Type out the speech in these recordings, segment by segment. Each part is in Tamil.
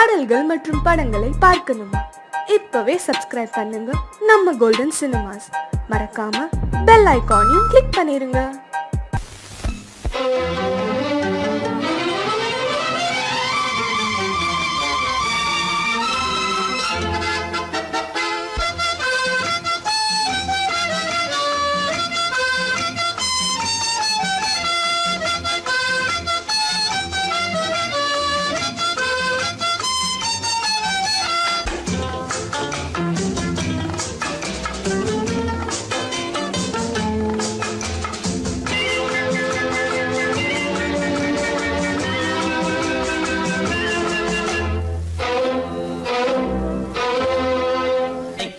பாடல்கள் மற்றும் படங்களை பார்க்கணுமா? இப்பவே சப்ஸ்கிரைப் பண்ணுங்க நம்ம கோல்டன் சினிமாஸ். மறக்காம பெல் ஐகானையும் கிளிக் பண்ணிருங்க.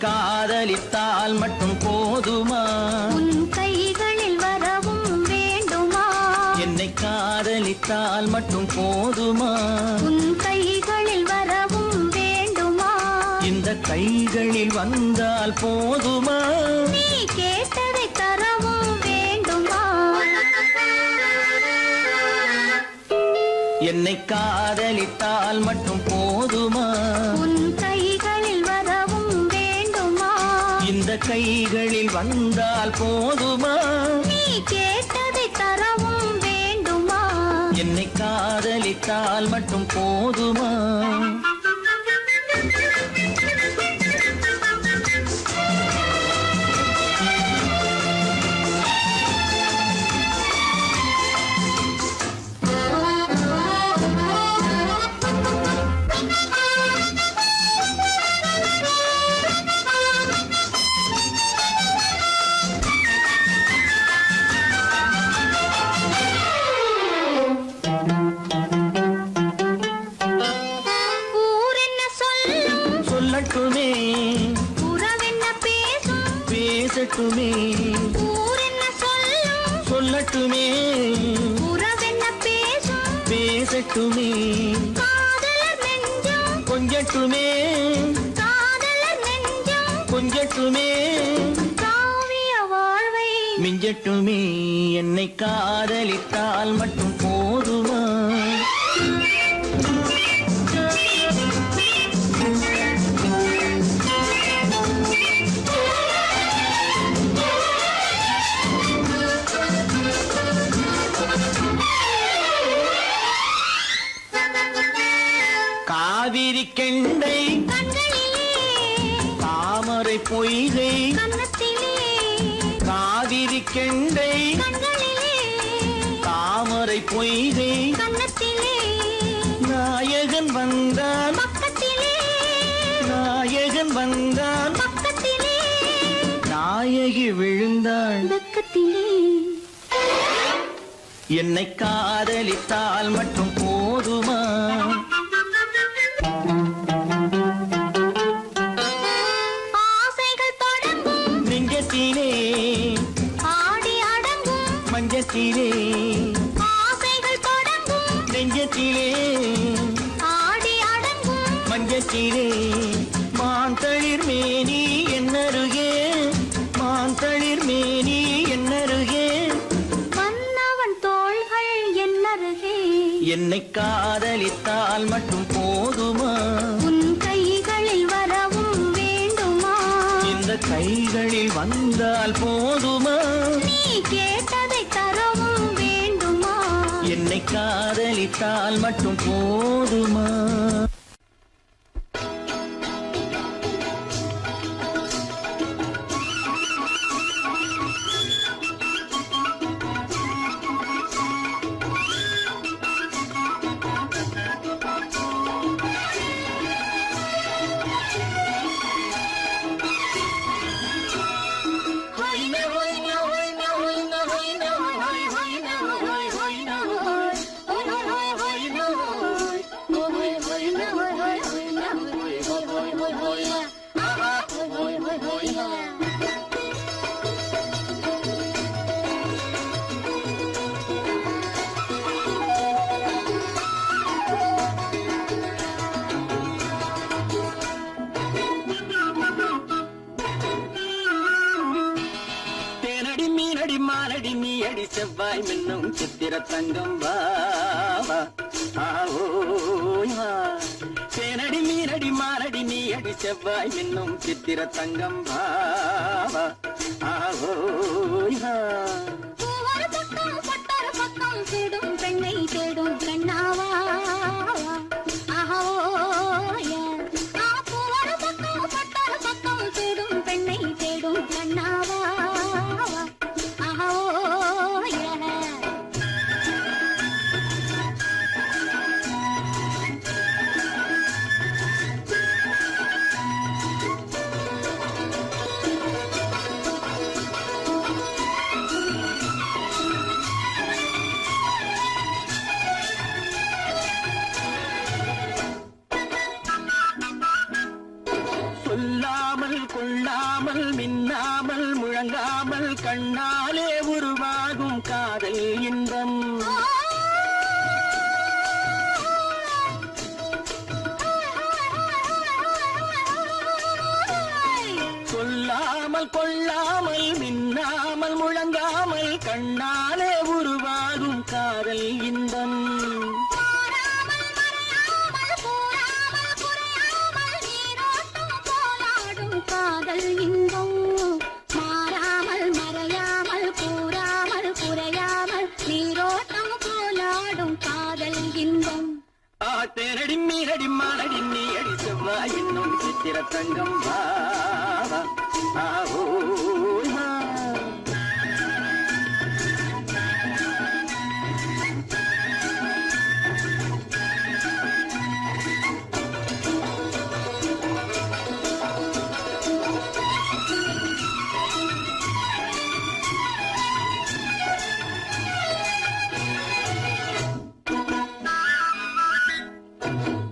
காதலித்தால் மட்டும் போதுமா? உன் கைகளில் வரவும் வேண்டுமா? என்னை காதலித்தால் மட்டும் போதுமா? உன் கைகளில் வரவும் வேண்டுமா? இந்த கைகளில் வந்தால் போதுமா? நீ கேட்டதை தரவும் வேண்டுமா? என்னை காதலித்தால் மட்டும் போதுமா? உன் கைகளில் வரவும் வேண்டுமா? இந்த கைகளில் வந்தால் போதுமா? நீ கேட்டதை தரவும் வேண்டுமா? என்னை காதலித்தால் மட்டும் போதுமா? சொல்லட்டுமே, உறவென்ன பேசும் பேசட்டுமே. ஊரென்ன சொல்லும் சொல்லட்டுமே, உறவென்ன பேசும் பேசட்டுமே. காதலர் நெஞ்சம் கொஞ்சட்டுமே, காதலர் நெஞ்சம் கொஞ்சட்டுமே. காவிய வாழ்வை மிஞ்சட்டுமே. என்னை காதலித்தால் மட்டும் போதுமா? காவிரி கெண்டை கண்களிலே தாமரை பொய்கை கன்னத்திலே காவிரி கெண்டை கண்களிலே தாமரை பொய்கை கன்னத்திலே நாயகன் வந்தான் பக்கத்திலே நாயகன் வந்தான் பக்கத்திலே நாயகி விழுந்தாள் பக்கத்திலே. என்னை காதலித்தால் மட்டும் போதுமா? ஆசைகள் தொடங்கும் நெஞ்சத்திலே ஆடி அடங்கும் மஞ்சத்திலே ஆசைகள் தொடங்கும் நெஞ்சத்திலே ஆடி அடங்கும் மஞ்சத்திலே. மாந்தளிர் மேனி என்னருகே மாந்தளிர் மேனி என்னருகே மன்னவன் தோள்கள் என்னருகே. என்னை காதலித்தால் மட்டும் போதுமா? உன் கைகளில் வரவும் வேண்டுமா? இந்த கைகளில் வந்தால் போதுமா? நீ கேட்டதை தரவும் வேண்டுமா? என்னை காதலித்தால் மட்டும் போதுமா? மீனடி மாலடி நீ அடி செவ்வாய் மின்னும் சித்திர தங்கம் வா சேன செவ்வாய் மின்னும் சித்திர தங்கம் பாவா ஆஹோயா பூவொரு பக்கம் பட்டொரு பக்கம் தேடும் பெண்ணை தேடும் கண்ணாவா ஆஹோய பூவொரு பக்கம் பட்டொரு பக்கம் தேடும் பெண்ணை தேடும் கண்ணாவா ஆஹோய சொல்லாமல் கொள்ளாமல் மின்னாமல் முழங்காமல் கண்ணாலே உருவாகும் காதல் இன்பம் சொல்லாமல் கொள்ளாமல் மின்னாமல் முழங்காமல் கண்ணாலே உருவாகும் காதல் இன்பம் காதல் இன்பம் மாறாமல் மறையாமல் கூறாமல் குறையாமல் நீரோட்டம் போலாடும் காதல் இன்பம் தேனடி மீனடி மானடி நீ அடி செவ்வாய் என்னும் சித்திர தங்கம் பாவா ஆஹோயா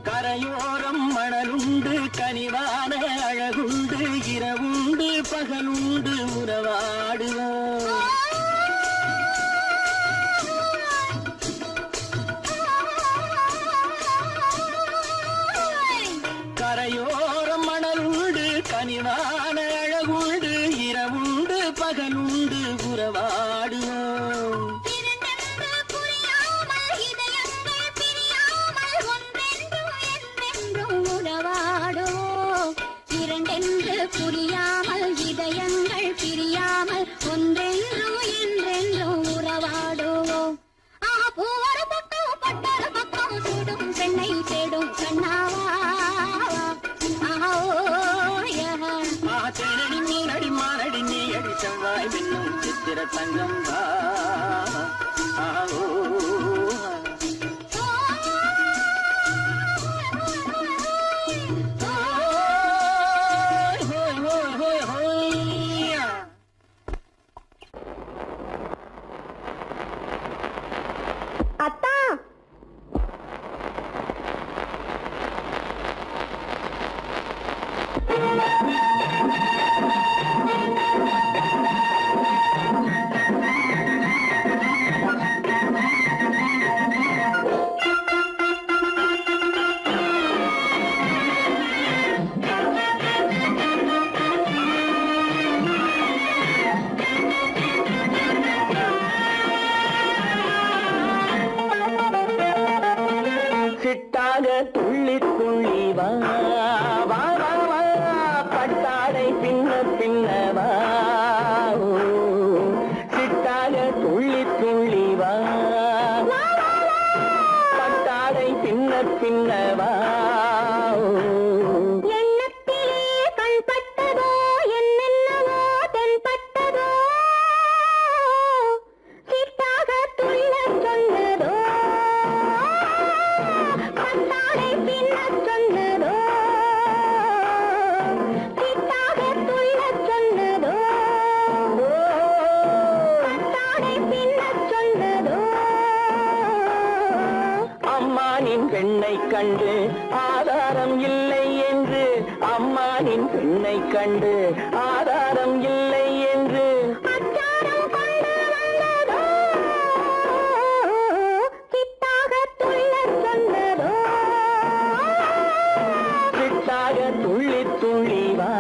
கரையோரம் மணலுண்டு கனிவான அழகுண்டு இரவுண்டு பகலுண்டு உறவாடுவோம் கரையோரம் மணலுண்டு கனிவான அழகுண்டு இரவுண்டு பகலுண்டு உறவாடுவோம் இரண்டென்று புரியாமல் இதயங்கள் பிரியாமல் ஒன்றென்றும் என்றென்றும் உறவாடுவோம் பூவொரு பக்கம் பட்டொரு பக்கம் சூடும் பெண்ணை தேடும் கண்ணாவா தேனடி மீனடி மானடி நீ அடி செவ்வாய் மின்னும் சித்திர தங்கம் பாவா ஆஹோயா அத்தா சிட்டாக துள்ளி துள்ளி வா வா வா வா பட்டாடை பின்ன பின்னவா சிட்டாக துள்ளி துள்ளி வா பட்டாடை பின்ன பின்னவா எண்ணத்திலே கண்பட்டதோ என்னென்னவோ தென்பட்டதோ சிட்டாக துள்ள சொன்னதோ பட்டாடை பின்ன சொன்னதோ சிட்டாக துள்ள சொன்னதோ பட்டாடை பின்ன சொன்னதோ அம்மானின் பெண்ணை கண்டு ஆதாரம் இல்லை என்று அம்மானின் பெண்ணை கண்டு ஆதாரம் இல்லை என்று அச்சாரம் கொண்டு வந்ததோ சிட்டாக துள்ள சொன்னதோ சிட்டாக துள்ளி துள்ளி வா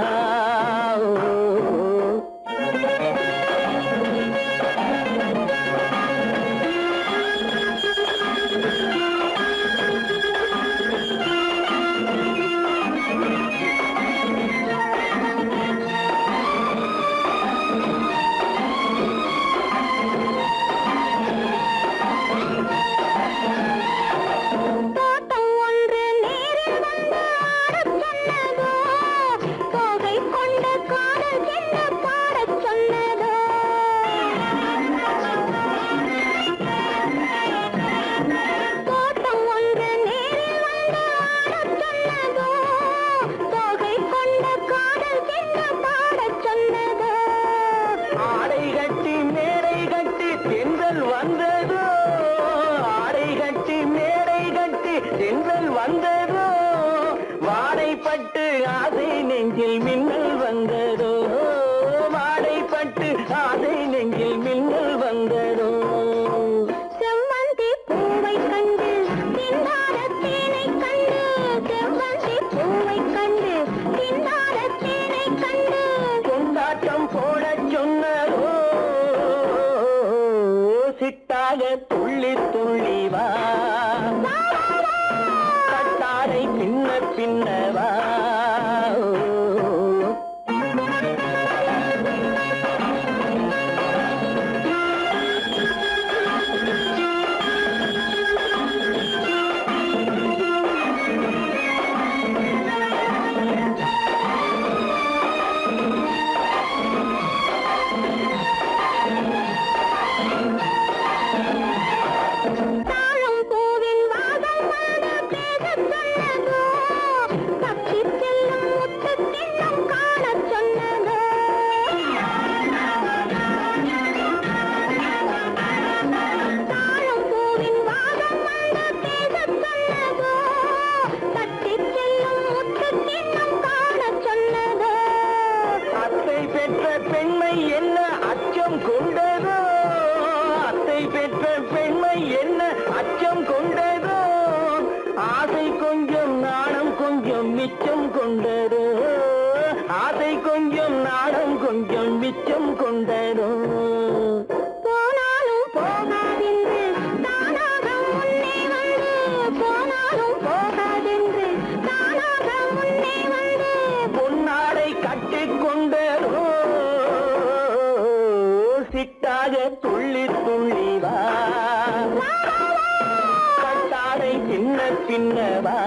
நெஞ்சில் மின்னல் வந்ததோ வாடைப்பட்டு ஆசை நெஞ்சில் மின்னல் வந்ததோ செவ்வந்தி பூவை கண்டு திண்டாட தேனை கண்டு செவ்வந்தி பூவை கண்டு திண்டாட தேனை கண்டு கொண்டாட்டம் போட சொன்னதோ சிட்டாக துள்ளி துள்ளி வா கட்டாரை பின்ன பின்னவா மிச்சம் கொண்டரோ ஆசை கொஞ்சம் நாடம் கொஞ்சம் மிச்சம் கொண்டரோ போனாலும் போகாதென்று தானாக முன்னே வந்து போனாலும் போகாதென்று தானாக முன்னே வந்து பொன்னாடை கட்டிக்கொண்டரோ சிட்டாக துள்ளி துள்ளி வா கட்டாடை சின்ன சின்னவா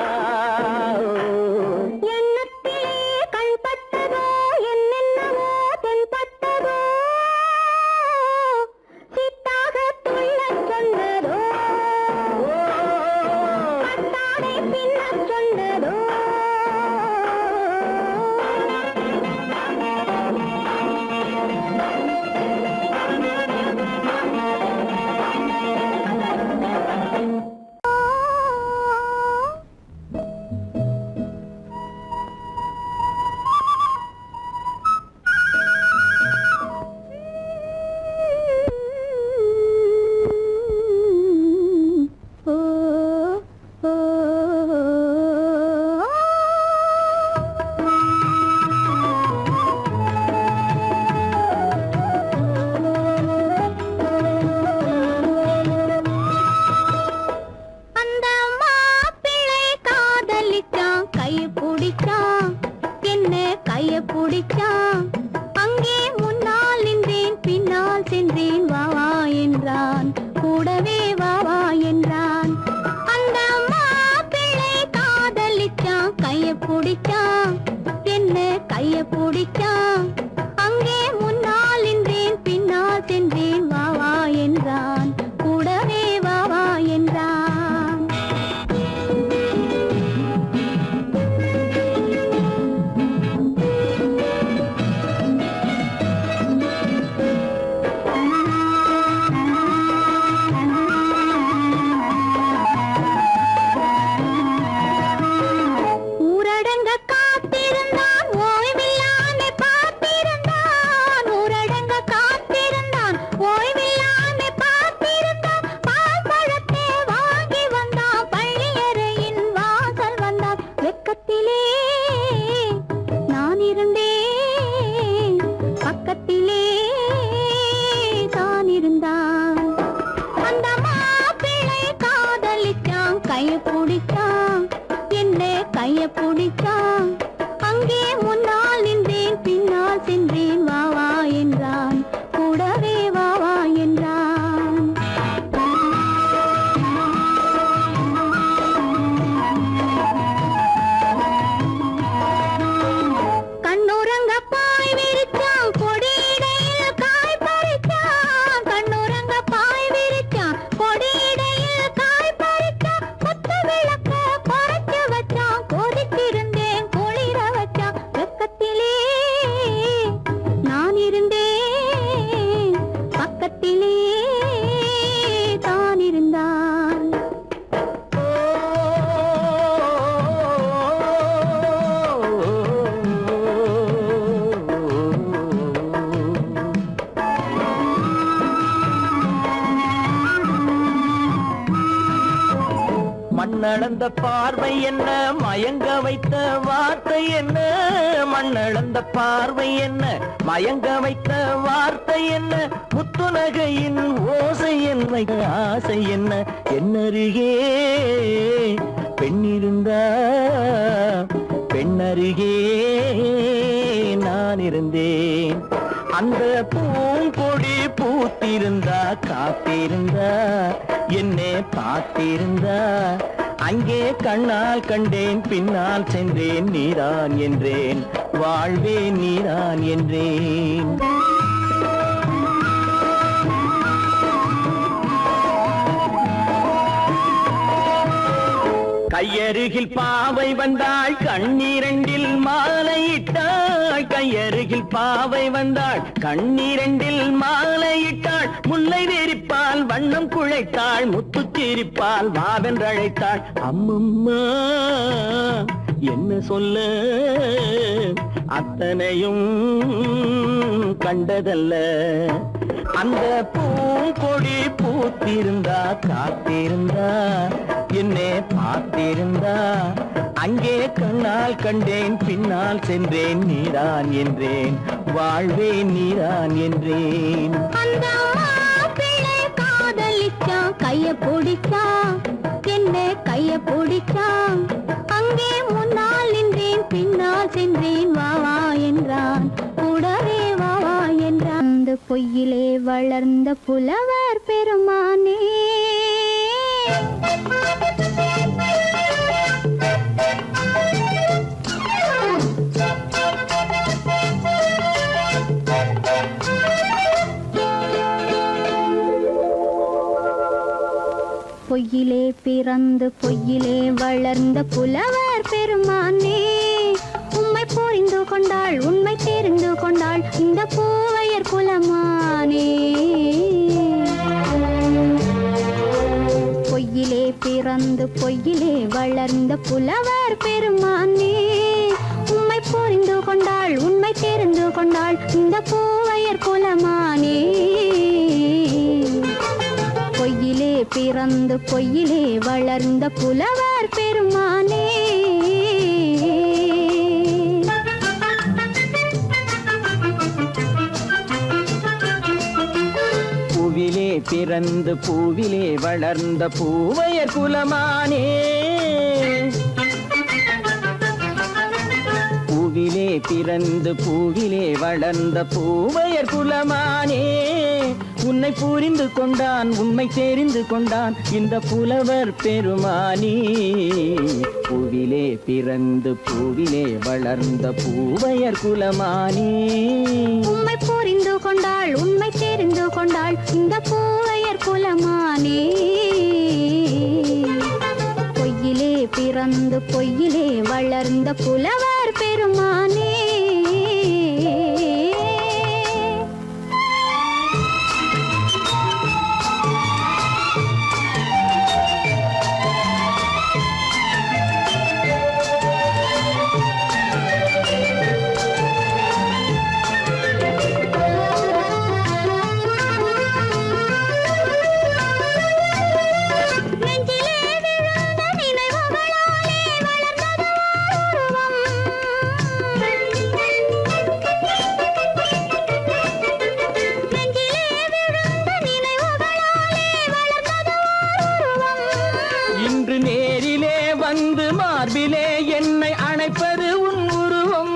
அந்த பார்வை என்ன, மயங்க வைத்த வார்த்தை என்ன, மண்ணளந்த பார்வை என்ன, மயங்க வைத்த வார்த்தை என்ன, முத்துநகையின் ஓசை என்ன, ஆசை என்ன, என்னருகே பெண்ணிருந்தா பெண்ணருகே நான் இருந்தேன். அந்த பூங்கொடி பூத்திருந்தா காத்திருந்தா என்னை பார்த்திருந்தா அங்கே கண்ணால் கண்டேன் பின்னால் சென்றேன் நீதான் என்றேன் வாழ்வே நீதான் என்றேன். கையருகில் பாவை வந்தாள் கண்ணீரண்டில் மாலையிட்டாள், கையருகில் பாவை வந்தாள் கண்ணீரண்டில் மாலையிட்டாள், முல்லை வெறிப்பால் வண்ணம் குழைத்தாள், முத்துச்சிரிப்பால் வாவென்றழைத்தாள். அம்மம்மா என்ன சொல்ல அத்தனையும் கண்டதல்ல, அந்த பூங்கொடி பூத்திருந்தா காத்திருந்தா என்னை பார்த்திருந்தா அங்கே கண்ணால் கண்டேன் பின்னால் சென்றேன் நீதான் என்றேன் வாழ்வே நீதான் என்றேன். அந்த மாப்பிள்ளை காதலிச்சா கைய பிடிச்சா என்ன கைய பிடிச்சா அங்கே முன்னால் நின்றேன் பின்னால் சென்றேன் வா வா என்றான் கூடவே வா வா என்றான். அந்த பொய்யிலே வளர்ந்த புலவர் பெருமானே பொய்யிலே பிறந்து பொய்யிலே வளர்ந்த புலவர் பெருமானே, உம்மை புரிந்து கொண்டாள் உண்மை தெரிந்து கொண்டாள் இந்த பூவையர் குலமானே. பொய்யிலே பிறந்து பொய்யிலே வளர்ந்த புலவர் பெருமானே, உம்மை புரிந்து கொண்டாள் உண்மை தெரிந்து கொண்டாள் இந்த பூவையர் குலமானே. பொய்யிலே பிறந்து பொய்யிலே வளர்ந்த புலவர் பெருமானே. பூவிலே பிறந்து பூவிலே வளர்ந்த பூவையர் குலமானே, பூவிலே பிறந்து பூவிலே வளர்ந்த பூவையர் குலமானே, உன்னை புரிந்து கொண்டான் உண்மை தெரிந்து கொண்டான் இந்த புலவர் பெருமானே. பூவிலே பிறந்து பூவிலே வளர்ந்த பூவையர் குலமானே, உம்மை புரிந்து கொண்டாள் உண்மை தெரிந்து கொண்டாள் இந்த பூவையர் குலமானே. பொய்யிலே பிறந்து பொய்யிலே வளர்ந்த புலவர் பெருமானே. மார்பிலே என்னை அணைப்பது உன் உருவம்,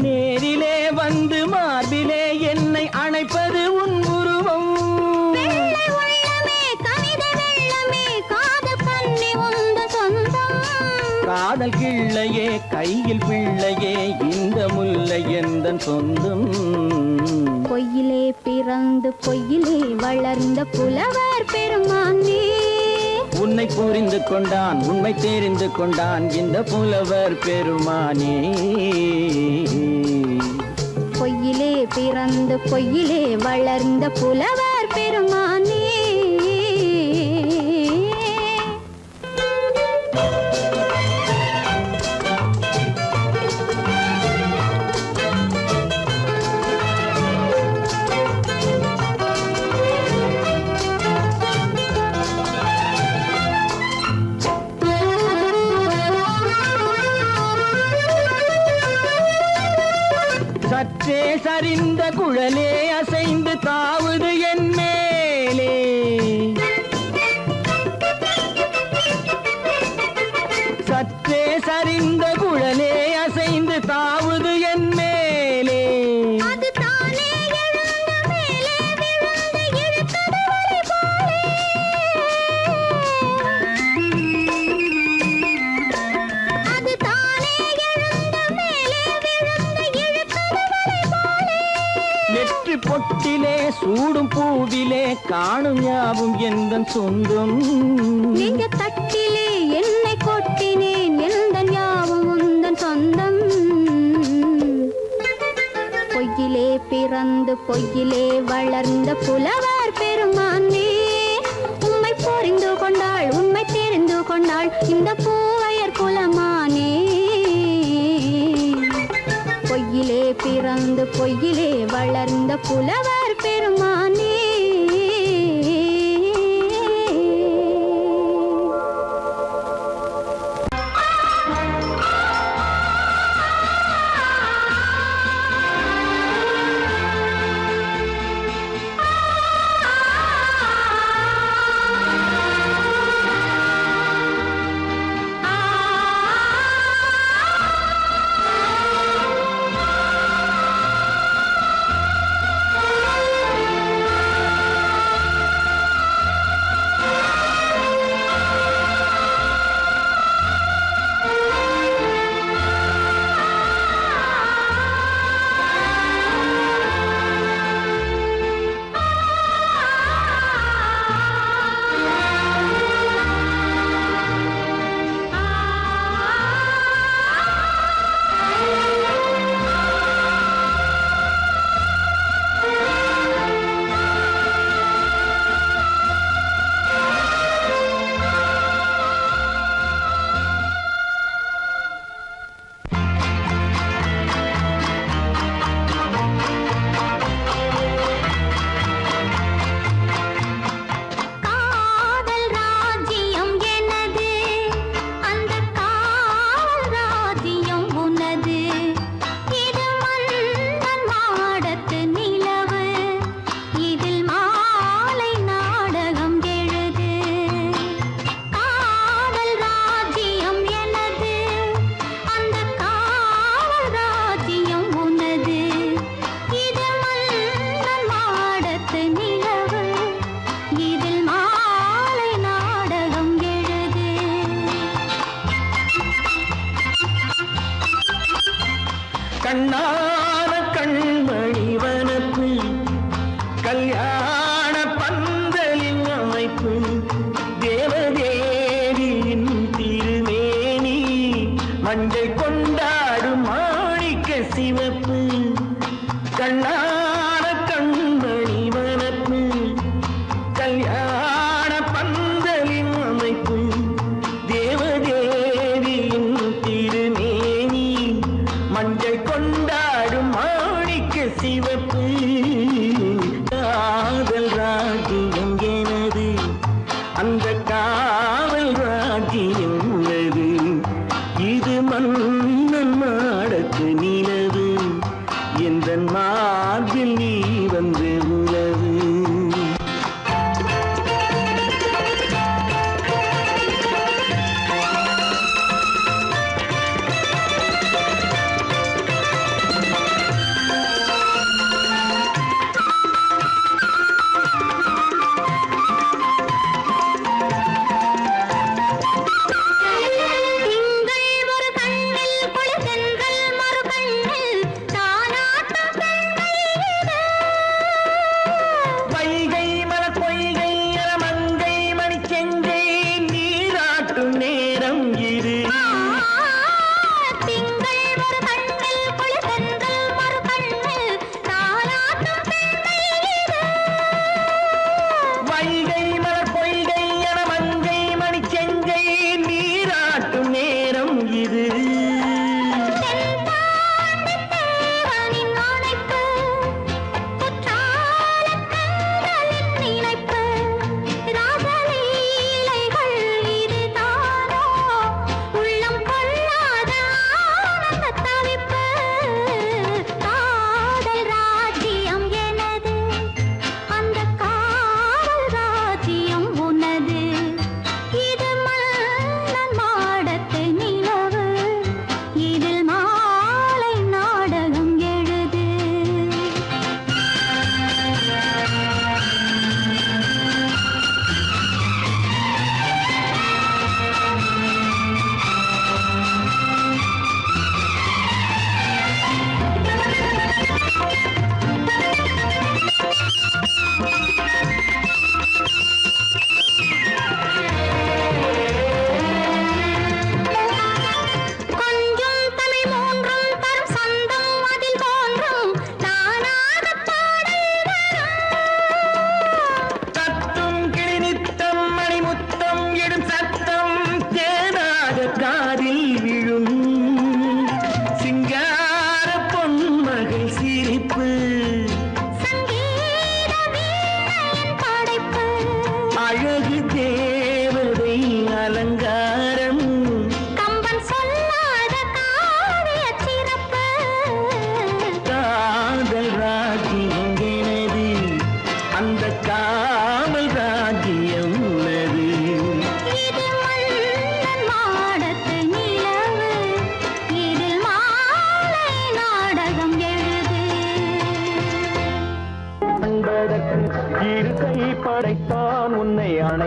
நேரிலே வந்து மார்பிலே என்னை அணைப்பது உன் உருவம். காதல் கிள்ளையே கையில் பிள்ளையே இந்த முல்லை எந்தன் சொந்தம். பொய்யிலே பிறந்து பொய்யிலே வளர்ந்த புலவர் பெருமானே, உன்னை புரிந்து கொண்டான் உண்மை தெரிந்து கொண்டான் இந்த புலவர் பெருமானே. பொய்யிலே பிறந்து பொய்யிலே வளர்ந்த புலவர் பெருமானே. சற்றே சரிந்த குழலே அசைந்து தாவுது என் மேலே. சற்றே சரிந்த குழலே அசைந்து தாவுது என் மேலே. அது தானே எழுந்த மேலே விழுந்து இழுத்தது வலை போலே. அது தானே எழுந்த மேலே விழுந்து இழுத்தது வலை போலே. நெற்றி பொட்டிலே சூடும் பூவிலே காணும் யாவும் எந்தன் சொந்தம். நெஞ்ச தட்டிலே என்னை கொட்டினேன் எந்தன் யாவும் உந்தன் சொந்தம். பொய்யிலே பிறந்து பொய்யிலே வளர்ந்த புலவர் பெருமானே, உம்மை புரிந்து கொண்டாள் உண்மை தெரிந்து கொண்டாள் இந்த பூவையர் குலமானே. பொய்யிலே பிறந்து பொய்யிலே வளர்ந்த புலவர் பெருமானே. கண்ணான கண்மணி வனப்பு கல்யாண பந்தலின் அமைப்பு தேவதேவியின் திருமேனி மஞ்சள் கொண்டாடும் மாணிக்க சிவப்பு. கண்ணான கண்மணி வனப்பு கல்யாண பந்தலின் அமைப்பு தேவதேவியின் திருமேனி மஞ்சள் கொண்டாடும் மாணிக்க சிவப்பு. காதல் ராஜ்யம் எனது அந்த காவல் ராஜ்யம் உள்ளது. இது மன்னன் மாடத்து நிலவு எந்த மார்பில் நீ வந்து உலவு.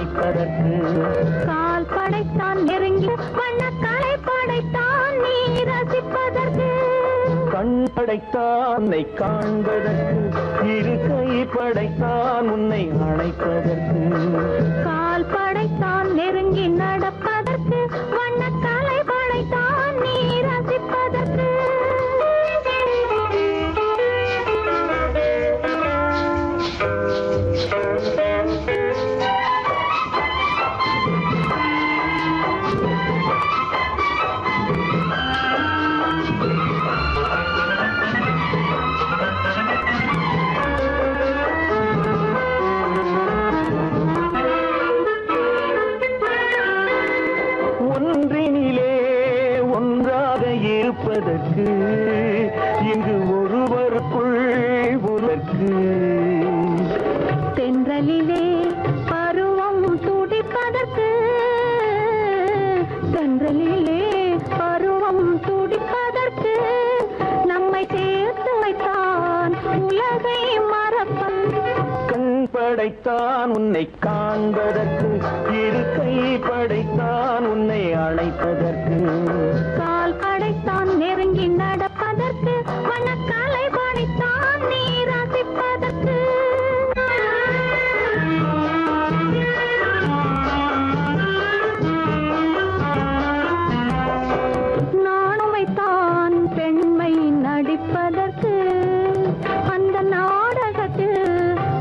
அணைப்பதற்கு கால் படைத்தான் நெருங்கி வண்ணக்காலை படைத்தான் நீ ரசிப்பதற்கு கண் படைத்தானை காண்பதற்கு இரு கை படைத்தான் உன்னை அணைப்பதற்கு கால் படைத்தான் நெருங்கி நடப்பதற்கு வண்ணக்காலை படைத்தான் நீ ரசிப்பதற்கு ஒன்றினிலே ஒன்றாக இருப்பதற்கு இங்கு ஒருவருக்குள் ஒருவருக்கு தென்றலிலே பருவம் துடிப்பதற்கு தென்றலிலே பருவம் துடிப்பதற்கு நம்மை சேர்த்து வைத்தான் உலகை மறப்பன் கண் படைத்தான் உன்னை காண்பதற்கு இரு கை படைத்தான் உன்னை அழைப்பதற்கு கால் படைத்தான் நெருங்கி நடப்பதற்கு வண்ணக்காலை படைத்தான் நீ ரசிப்பதற்கு நானும் வைத்தான் பெண்மை நடிப்பதற்கு அந்த நாடகத்தில்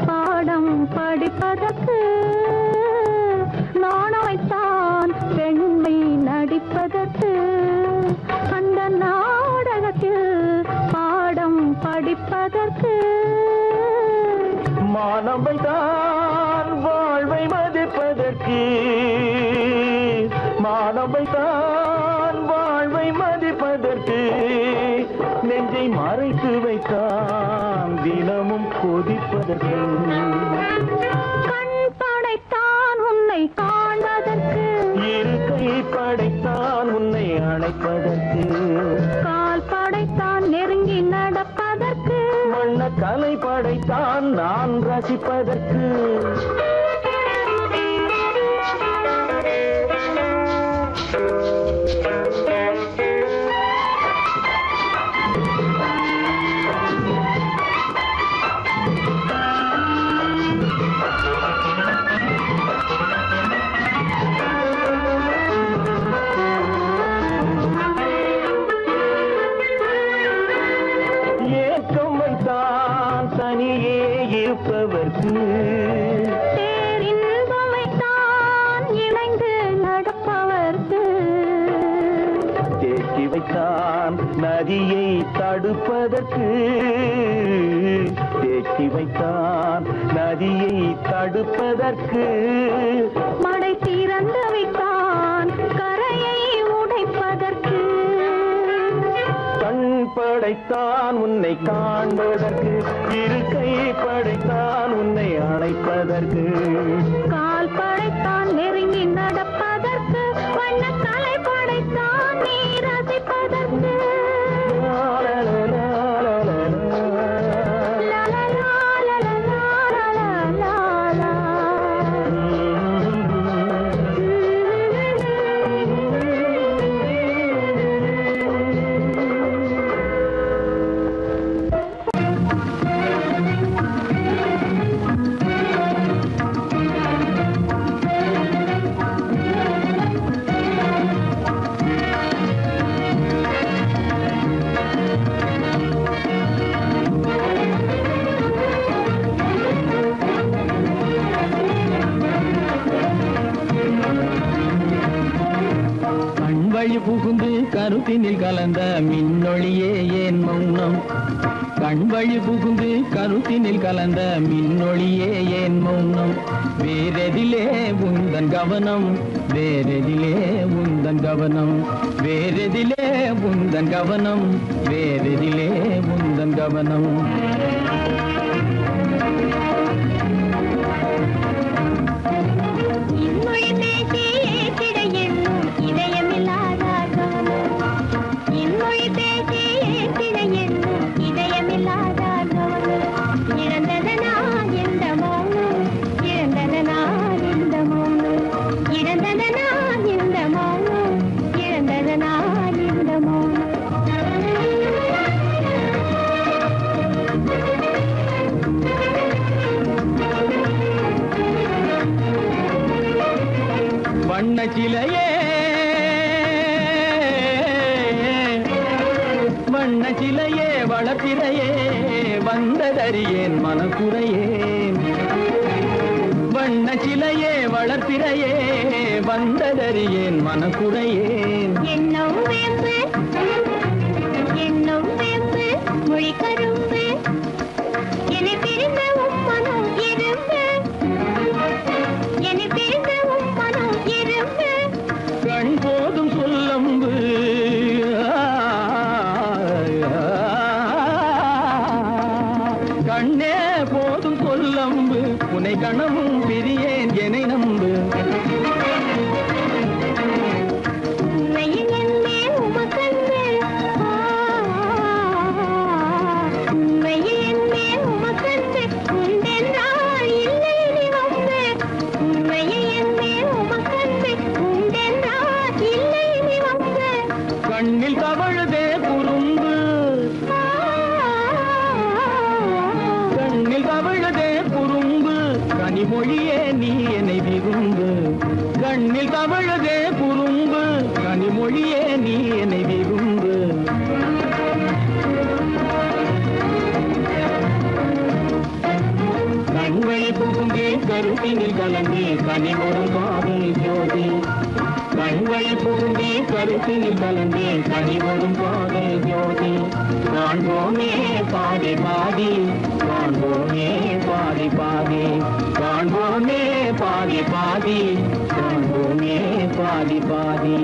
பாடம் படிப்பதற்கு நானும் வைத்தான் பெண்மை நடிப்பதற்கு அந்த நாடகத்தில் பாடம் படிப்பதற்கு மானவை தான் வாழ்வை மதிப்பதற்கு மானவை தான் வாழ்வை மதிப்பதற்கு நெஞ்சை மறைத்து வைத்தான் தினமும் கொதிப்பதற்கு கண் படைத்தான் உன்னை காண்பதற்கு இரு கை படைத்தான் உன்னை அணைப்பதற்கு கால் படைத்தான் நெருங்கி நடப்பதற்கு வண்ண கலை படைத்தான் நான் ரசிப்பதற்கு ஏக்கம் வைத்தான் தனியே இருப்பவர்க்கு பேரின்பம் வைத்தான் இணைந்து நடப்பவர்க்கு தேக்கி வைத்தான் நதியை தடுப்பதற்கு தேக்கி வைத்தான் நதியை தடுப்பதற்கு மடை திறந்து வைத்தான் கரையை உடைப்பதற்கு கண் படைத்தான் உன்னை காண்பதற்கு இரு கை படைத்தான் உன்னை அணைப்பதற்கு கால் படைத்தான் நெருங்கி நடப்பதற்கு வண்ணக்கலை படைத்தான் நீ ரசிப்பதற்கு கண்வழி புகுந்து கருத்தினில் கலந்த மின்னொளியே ஏன் மௌனம் கண்வழி புகுந்து கருத்தினில் கலந்த மின்னொளியே ஏன் மௌனம் வேறெதிலே உந்தன் கவனம் வேறெதிலே உந்தன் கவனம் வேறெதிலே உந்தன் கவனம் வேறெதிலே உந்தன் கவனம் இன்மொழி பேசி ஏற்றிட எண்ணும் இதயமில்லாதார் கவனம் இன்மொழி பேசி ஏற்றிட எண்ணும் இதயமில்லாதார் கவனம் இழந்ததனா இந்த மௌனம் இழந்ததனா இந்த மௌனம் வண்ணச்சிலையே வண்ணச்சிலையே வளர்த்திரையே வந்ததறியேன் மனக்குறையேன் வண்ணச்சிலையே வளர்த்திரையே வந்ததறியேன் மனக்குறையேன் என்னும் வேம்பு மொழி கரும்பு என்னை பிரிந்த உம்மனம் எறும்பு என்னை பிரிந்த உம்மனம் எறும்பு கண் போதும் சொல்லம்பு கண்ணே போதும் சொல்லம்பு உனை கணமும் பிரியேன் என்னை நம்பு உண்மையில் என்னே உமக்கன்று உண்மையில் என்னே உமக்கன்று உண்டென்றால் இல்லை நீ வந்து உண்மையில் என்னே உமக்கன்று உண்டென்றால் இல்லை நீ வந்து கண்ணில் தவழுதே குறும்பு கண்ணில் தவழுதே குறும்பு கனிமொழியே நீ என்னை விரும்பு கண்ணில் தவழுதே குறும்பு கனிமொழியே நீ என்னை விரும்பு கண்களை புகுந்தே கருத்தினில் கலந்தே கனிமொரும் காதல் ஜோதி கண்களை புகுந்தே கருத்தினில் கலந்தே கனிமொரும் காதல் ஜோதி காண்போமே பாதி பாதி காண்போமே பாதி பாதி காண்போமே பாதி பாதி காண்போமே பாதி பாதி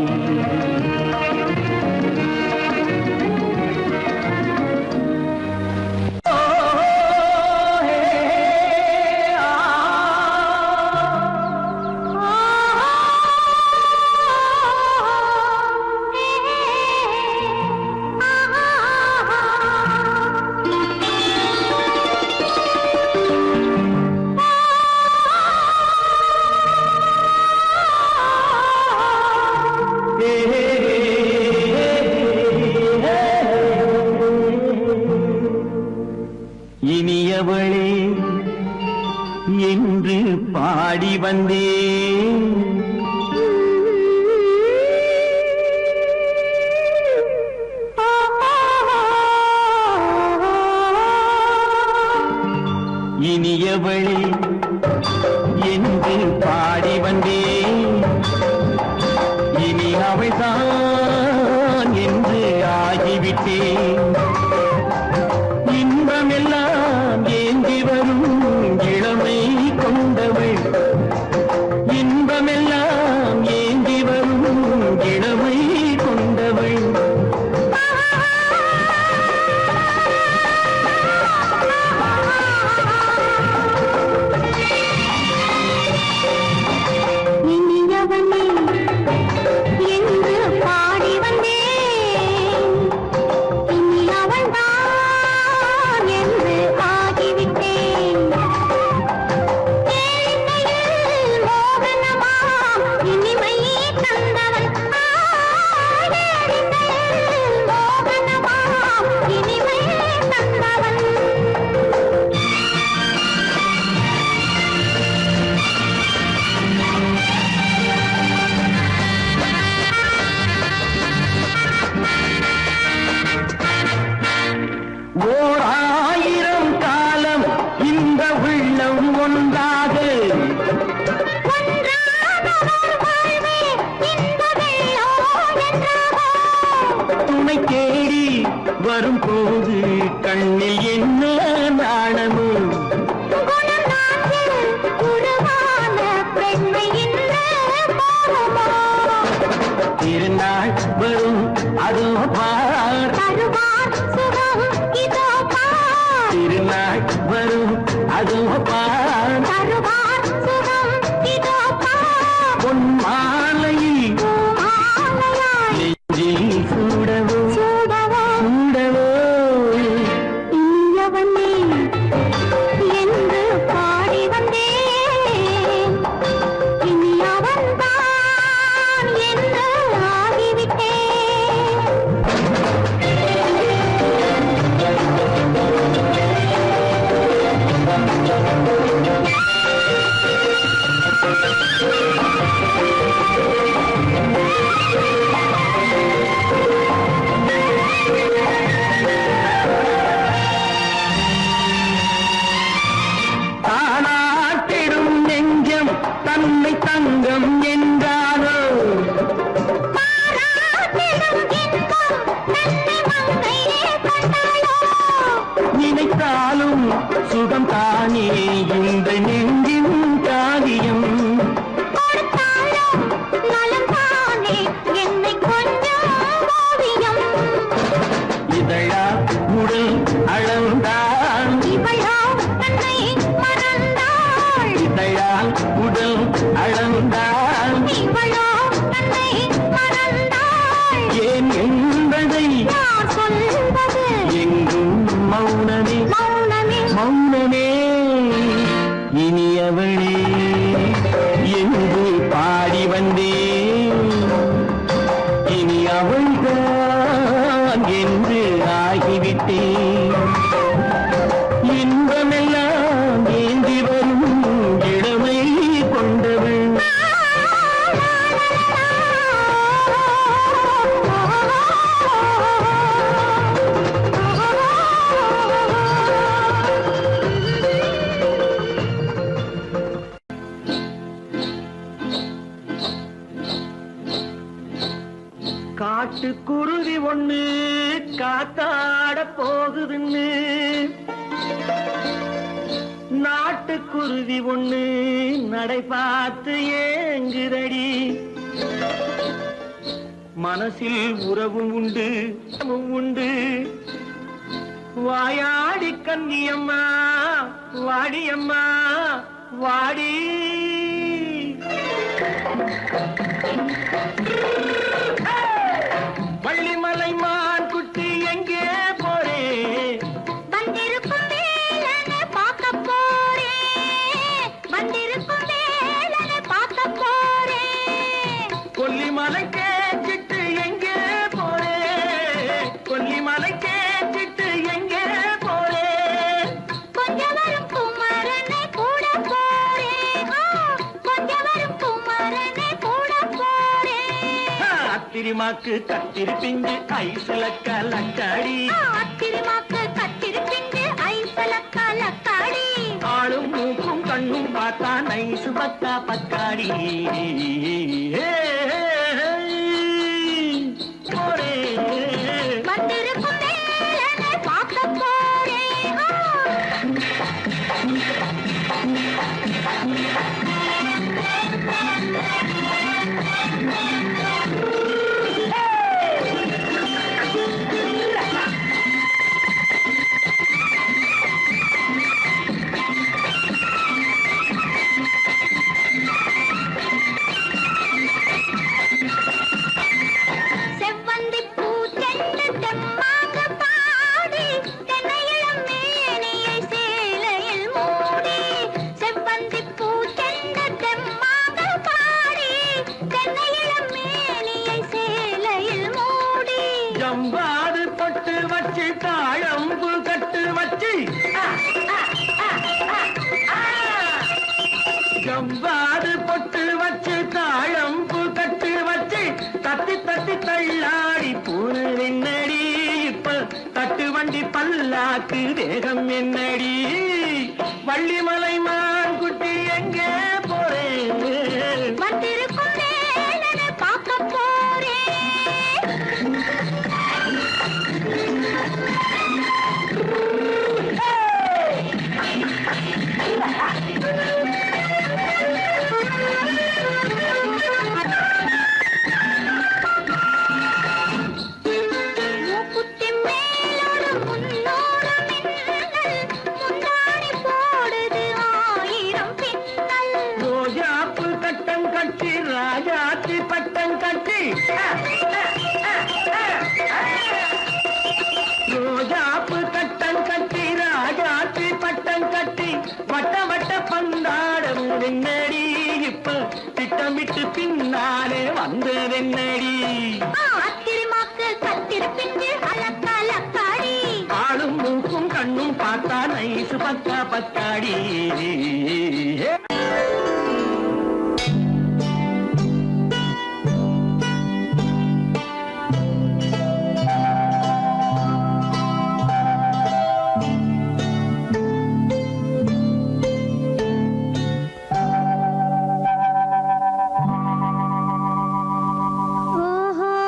இனியவளே என்று பாடி வந்தேன் இனியவளே என்று பாடி வந்தேன் இனி அவள்தான் என்று ஆகிவிட்டேன் இன்பமெல்லாம் ஏந்தி வரும் இளமை கொண்டவள் இன்பமெல்லாம் ஏந்தி வரும் இளமை கொண்டவள் இனியவனே என்று பாடி வந்தேன் இனி அவள்தான் என்று ஆகிவிட்டேன் ஏழையில் மோகனமாம் இனிமை தந்தவன் ஏழையில் மோகனமாம் இனிமை தந்தவன் ஓர் ஆயிரம் காலம் இந்த உள்ளம் ஒன்றாக துணை தேடி வரும்போது கண்ணில் என்ன நாணமோ திருநாள் வரும் அதோ பார் திருநாள் வரும் அதோ பார் பொன் மாலையில் நெஞ்சில் சூடவோ சூடவோ என்று பாடி வந்தேன் இனி அவன்தான் என்று ஆகிவிட்டேன் தன்னை மறந்தாள். ஏன் என்பதை நான் சொல்வது எங்கும் மௌனமே மௌனமே. மௌனமே. இனியவளே என்று பாடி வந்தேன், இனி அவள்தான் என்று ஆகிவிட்டேன். இன்பமெல்லாம் ஏந்தி வரும் இளமை கொண்டவள். காட்டுக்குருவி ஒண்ணு காத்தாட போகுதுன்னு, நாட்டுக்குருவி ஒண்ணு நடை பார்த்து ஏங்குதடி. மனசில் உறவும் உண்டு உண்டு. வாயாடி கன்னியம்மா வாடியம்மா வாடி. வள்ளிமலை மான் குட்டி எங்கே போறே? வந்திருக்கும் வேலனை பார்க்க போறேன். வந்திருக்கும் வேலனை பார்க்க போறேன். கொல்லிமலை கேச்சிட்டு எங்கே போறே? கொல்லிமலை கேச்சிட்டு எங்கே போறே? கொஞ்சம் வரும் குமரனை கூட போறேன். கொஞ்சம் வரும் குமரனை கூட போறேன். அத்திரிமாக்கு கத்திரி பிஞ்சு ஐசுல கலக்காடி. அத்திரிமாக்கு கத்திரி பிஞ்சு ஐசல கலக்காடி. ஆளும் மூக்கும் கண்ணும் பார்த்தா நைசு பக்கா பக்காடி. போரே வந்திருக்கும் வேலனை பார்க்க போறேன். செவ்வந்தி பூ தென்று தெம்மாக பாடி தென்னையிளம் மேனியை சேலையில் மூடி. செவ்வந்தி பூ தென்று தெம்மாக பாடி தென்னையிளம் மேனியை சேலையில் மூடி. ஜம்பாது பொட்டு வச்சு தாழம்பு கட்டு வச்சு. ஜம்பாது பொட்டு வச்சு தாழம்பு கட்டு வச்சு தத்தி தத்தி தள்ளாடி பூனு என்னடி. இப்ப தட்டு வண்டி பல்லாக்கு தேகம் என்னடி. வள்ளிமலை மான் குட்டி எங்கே போறேன்? வந்திருக்கும் வேலனை பார்க்க போறேன். மூக்குத்தி மேலோடு முன்னோடு மின்னல். முந்தாணி போடுது ஆயிரம் பின்னல். ரோஜாப்பு கட்டம் கட்டி ராஜாத்தி பட்டம் கட்டி. ரோஜாப்பு கட்டம் கட்டி ராஜாத்தி பட்டம் கட்டி வட்ட வட்ட பந்தாடம் என்னடி. இப்ப திட்டமிட்டு பின்னாலே வந்ததென்னடி. அத்திரிமாக்கு கத்திரி பிஞ்சு அலக்கலக்காடி. ஆளும் மூக்கும் கண்ணும் பார்த்தா நைசு பக்கா பக்காடி. ஓஹோ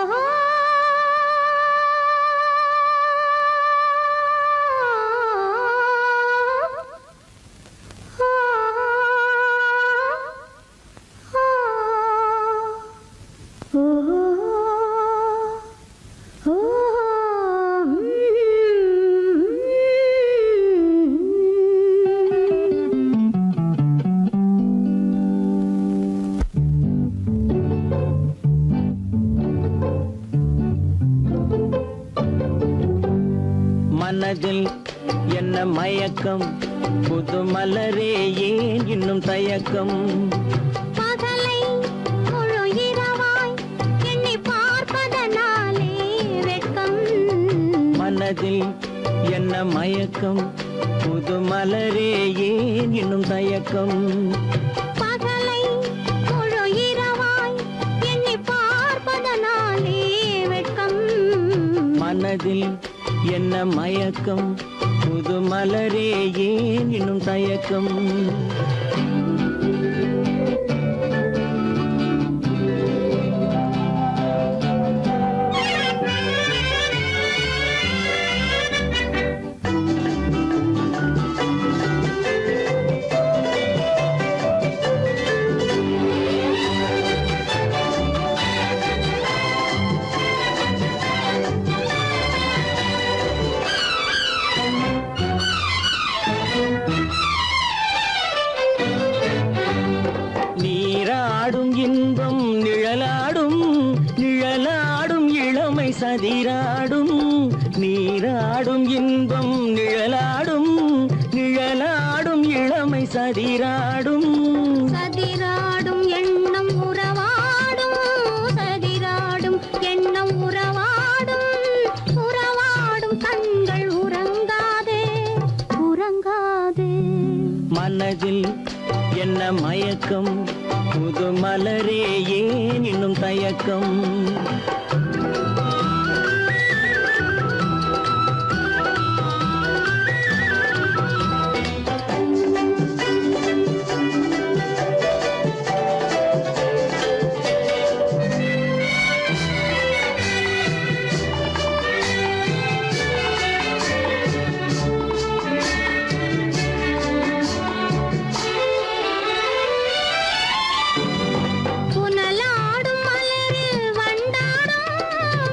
மனதில் என்ன மயக்கம் புது மலரே ஏன் இன்னும் தயக்கம் பகலை முழு இரவாய் எண்ணி பார்ப்பதனாலே வெட்கம் மனதில் என்ன மயக்கம் புது மலரே ஏன் இன்னும் தயக்கம் பகலை முழு இரவாய் எண்ணி பார்ப்பதனாலே வெட்கம் மனதில் என்ன மயக்கம் புது மலரே ஏன் இன்னும் தயக்கம் நீராடும் இன்பம் நிழலாடும் நிழலாடும் இளமை சதிராடும் நீராடும் இன்பம் நிழலாடும் நிழலாடும் இளமை சதிராடும் சதிராடும் எண்ணம் உறவாடும் சதிராடும் எண்ணம் உறவாடும் உறவாடும் கண்கள் உறங்காதே உறங்காதே மனதில் என்ன மயக்கம் புது மலரே ஏன் இன்னும் தயக்கம் புனலாடும் மலரில் வண்டாடும்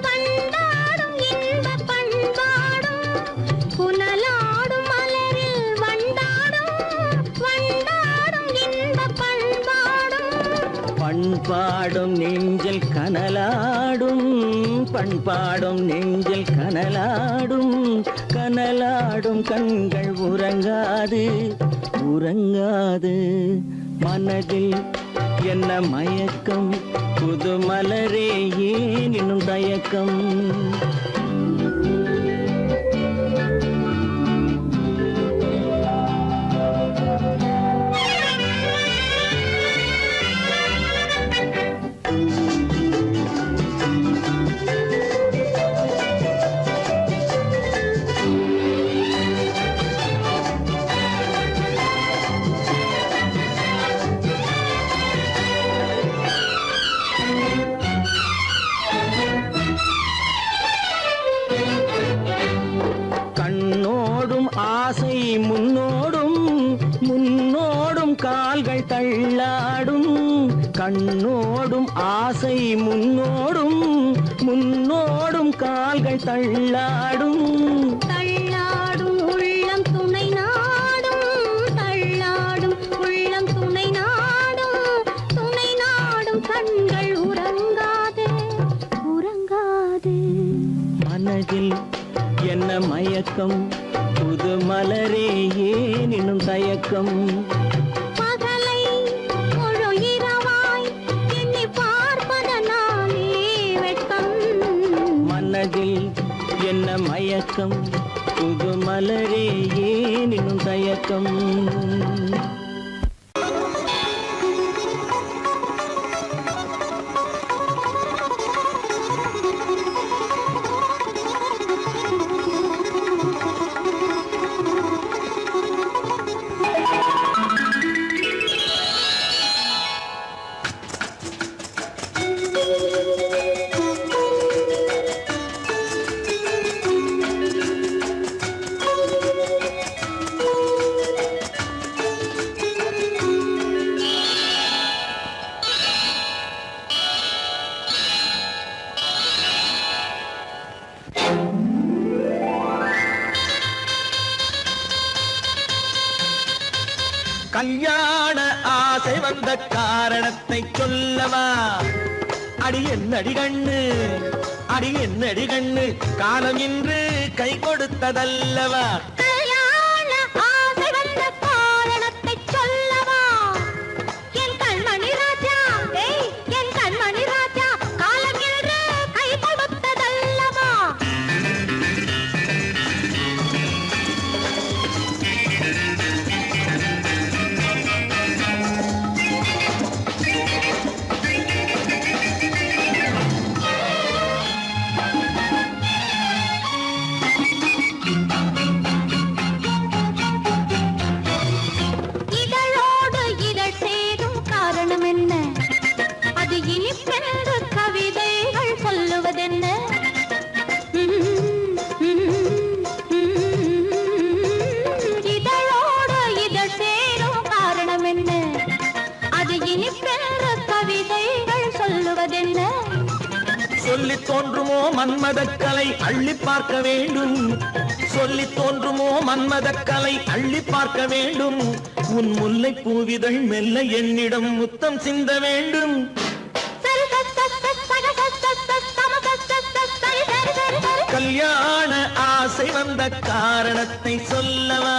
வண்டாடும் இன்பப் பண்பாடும் புனலாடும் மலரில் வண்டாடும் வண்டாடும் இன்பப் பண்பாடும் பண்பாடும் நெஞ்சில் கனலாடும் பண்பாடும் நெஞ்சில் கனலாடும் கனலாடும் கண்கள் உறங்காது உறங்காது மனதில் என்ன மயக்கம் புது மலரே ஏன் இன்னும் தயக்கம் கண்ணோடும் ஆசை முன்னோடும் முன்னோடும் கால்கள் தள்ளாடும் கண்ணோடும் ஆசை முன்னோடும் முன்னோடும் கால்கள் தள்ளாடும் தள்ளாடும் உள்ளம் துணை நாடும் தள்ளாடும் உள்ளம் துணை நாடும் கண்கள் உறங்காதே உறங்காதே மனதில் என்ன மயக்கம் புது மலரே ஏன் இன்னும் தயக்கம் பகலை முழு இரவாய் எண்ணி பார்ப்பதனாலே வெட்கம் மனதில் என்ன மயக்கம் புது மலரே ஏன் இன்னும் தயக்கம் கல்யாண ஆசை வந்த காரணத்தை சொல்லவா? அடி என்னடி கண்ணு, அடி என்னடி கண்ணு, காலம் இன்று கை கொடுத்ததல்லவா கல்யாண ஆசை வந்த காரணத்தை சொல்லவா என் கண்மணி ராஜா என் கண்மணி ராஜா காலம் என்று கை கொடுத்ததல்லவா இதழோடு இதழ் சேரும் காரணம் என்ன அது இனிப்பென்று கவிதைகள் சொல்லுவதென்ன இதழோடு இதழ் சேரும் காரணம் என்ன அது இனிப்பென்று கவிதைகள் சொல்லுவதென்ன சொல்லி தோன்றுமோ மன்மதக்கலை அள்ளி பார்க்க வேண்டும் சொல்லி தோன்றுமோ மன்மதக்கலை அள்ளி பார்க்க வேண்டும் உன் முல்லை பூவிதழ் மெல்ல என்னிடம் முத்தம் சிந்த வேண்டும் கல்யாண ஆசை வந்த காரணத்தை சொல்லவா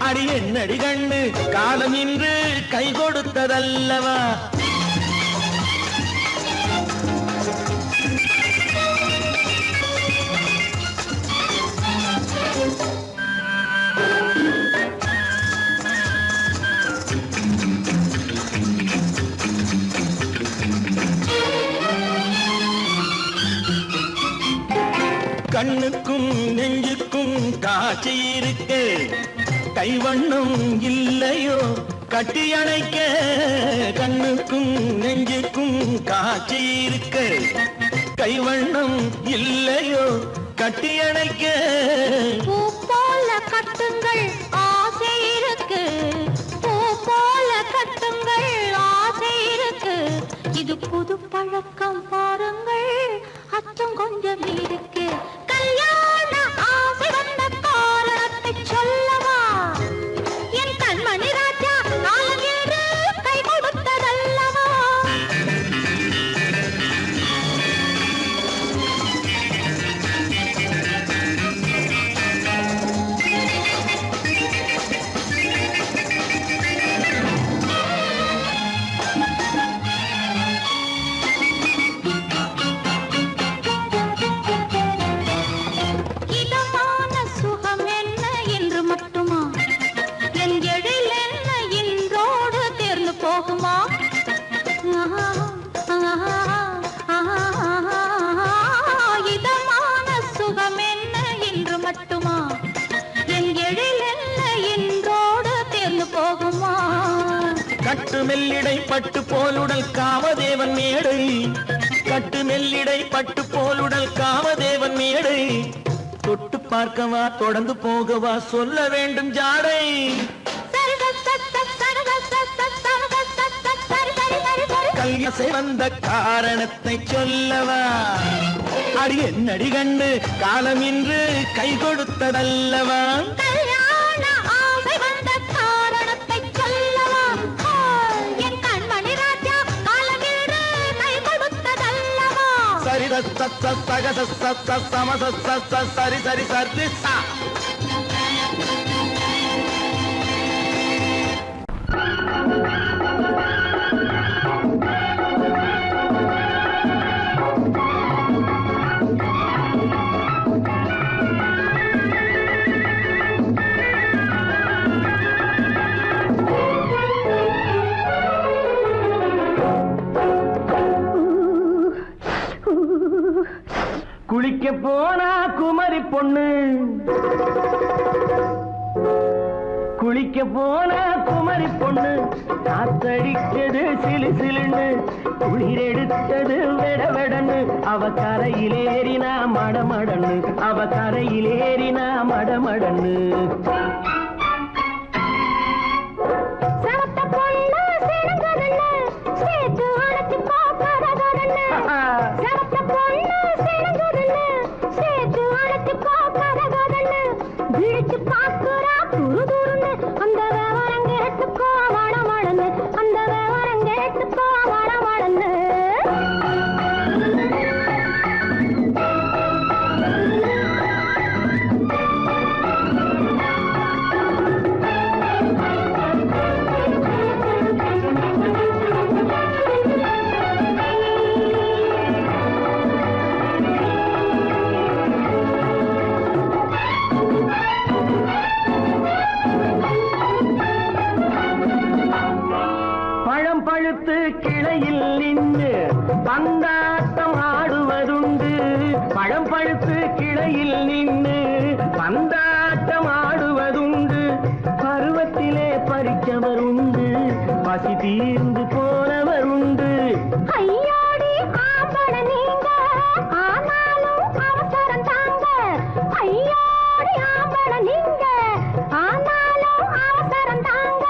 அடி என்னடி கண்ணு காலம் இன்று கை கொடுத்ததல்லவா கண்ணுக்கும் நெஞ்சுக்கும் காட்சி இருக்கு கைவண்ணம் இல்லையோ கட்டி அணைக்க கண்ணுக்கும் நெஞ்சுக்கும் காட்சி இருக்கு கைவண்ணம் இல்லையோ கட்டி அணைக்க பூ போல கட்டுங்கள் ஆசை இருக்கு பூ போல கட்டுங்கள் ஆசை இருக்கு இது புது பழக்கம் பாருங்கள் அச்சம் கொஞ்சம் இருக்கு கல்யாண ஆசை வந்த காரணத்தை சொல்லவா என் கண்மணி ராஜா காலம் என்று கை கொடுத்ததல்லவா இதமான சுகம் என்ன என்று மட்டுமா என் எழில் என்ன இன்றோடு தேர்ந்து போகுமா இதமான சுகம் என்ன என்று மட்டுமா என் எழில் என்ன இன்றோடு தேர்ந்து போகுமா கட்டு மெல்லிடை பட்டு போலுடல் காமதேவன் மேடை கட்டு மெல்லிடை பட்டு போலுடல் காமதேவன் மேடை தொட்டு பார்க்கவா தொடர்ந்து போகவா சொல்ல வேண்டும் ஜாடை கல்யாசை வந்த காரணத்தை சொல்லவா அடி என்னடி கண்டு காலம் இன்று கை கொடுத்ததல்லவா கல்யாண ஆசை வந்த காரணத்தை சொல்லவா என் கண்மணி ராஜா காலம் என்று கை கொடுத்ததல்லவா சரி சகத சமச சரி சரி சரி சா குளிக்க போனா குமரி பொண்ணு குளிக்க போனா குமரி பொண்ணு காத்தடிச்சது சிலு சிலுன்னு குளிர் எடுத்தது வெடவெடன்னு அவ கரையிலேறினா மடமடன்னு அவ கரையிலேறினா மடமடன்னு பந்தாட்டம் ஆடுவதுண்டு பழம் பழுத்து கிளையில் நின்று பந்தாட்டம் ஆடுவதுண்டு பருவத்திலே பறிச்சவர் உண்டு பசி தீர்ந்து போனவர் உண்டு ஐயோடி ஆம்பள நீங்க ஆனாலும் அவசரம் தாங்க ஐயோடி ஆம்பள நீங்க ஆனாலும் அவசரம் தாங்க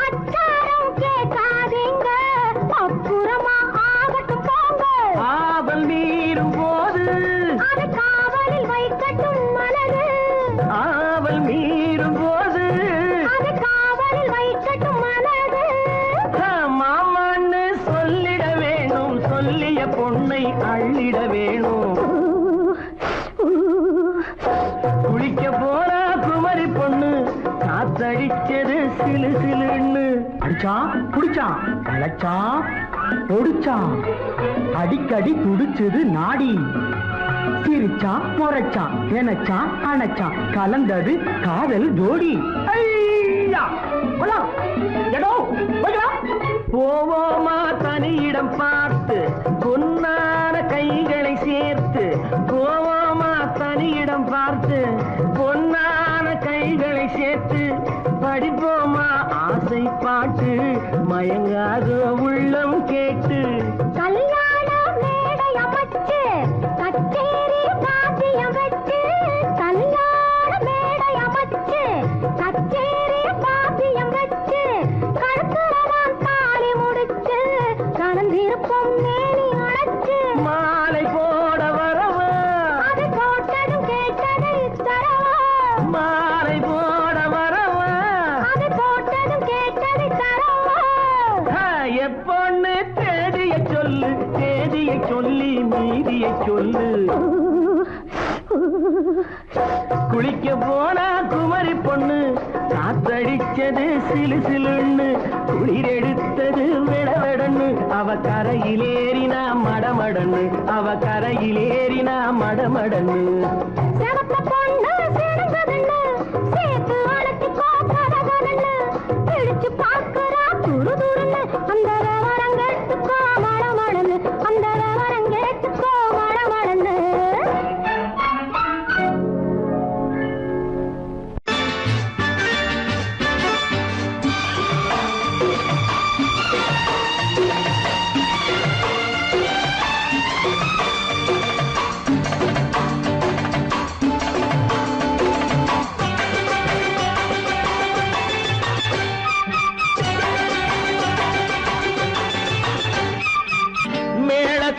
அச்சாரம் கேட்காதீங்க அப்புறமா ஆகட்டும் போங்க ஆவல் மீறும் போது அது காவலில் வைக்கட்டும் மனது ஆவல் மீறும் போது அது காவலில் வைக்கட்டும் மனது மாமான்னு சொல்லிட வேணும் சொல்லிய பொண்ணை அள்ளிட வேணும் குளிக்க போற குமரி பொண்ணு காத்தடிச்சது சிலு சிலுன்னு அடிச்சான் புடிச்சான் அழைச்சான் ஒடிச்சான் அடிக்கடி துடிச்சது நாடி சிரிச்சான் முறைச்சான் நினைச்சான் அணைச்சான் கலந்தது காதல் ஜோடி ஐயா! போலாம். எடோ, போய்க்கலாம். போவோமா தனியிடம் பார்த்து பொன்னான கைகளை சேர்த்து போவோமா தனியிடம் பார்த்து பொன்னான கைகளை சேர்த்து படிப்போமா ஆசை பாட்டு மயங்காத உள்ளம் கேட்டு கல்யாண மேடை அமைச்சு கச்சேரி வாத்தியம் வச்சு கல்யாண மேடை அமைச்சு கச்சேரி வாத்தியம் வச்சு கழுத்துறவான் தாலி முடிச்சு கலந்திருப்போம் மேனி அணைச்சு மாலை போட வரவா அது போட்டதும் கேட்டதை தரவா மாலை போட வரவா அது போட்டதும் கேட்டதை தரவா எப்பொண்ணு தேதியை சொல்லு தேதியை சொல்லி மீதியை சொல்லு குளிக்க போனா குமரி பொண்ணு காத்தடிச்சது சிலு சிலுன்னு குளிர் எடுத்தது விடவெடன்னு அவ கரையிலேறினா மடமடன்னு அவ கரையிலேறினா மடமடன்னு செவத்த பொண்ணு சிறந்ததுன்னு சேர்த்து அழைச்சிக்கோ கதகதன்னு பிடிச்சு பார்க்கறா துரு துருன்னு அந்த வரங்கெட்டுக்கோ மடமடன்னு அந்த வரங்கெட்டுக்கோ மடமடன்னு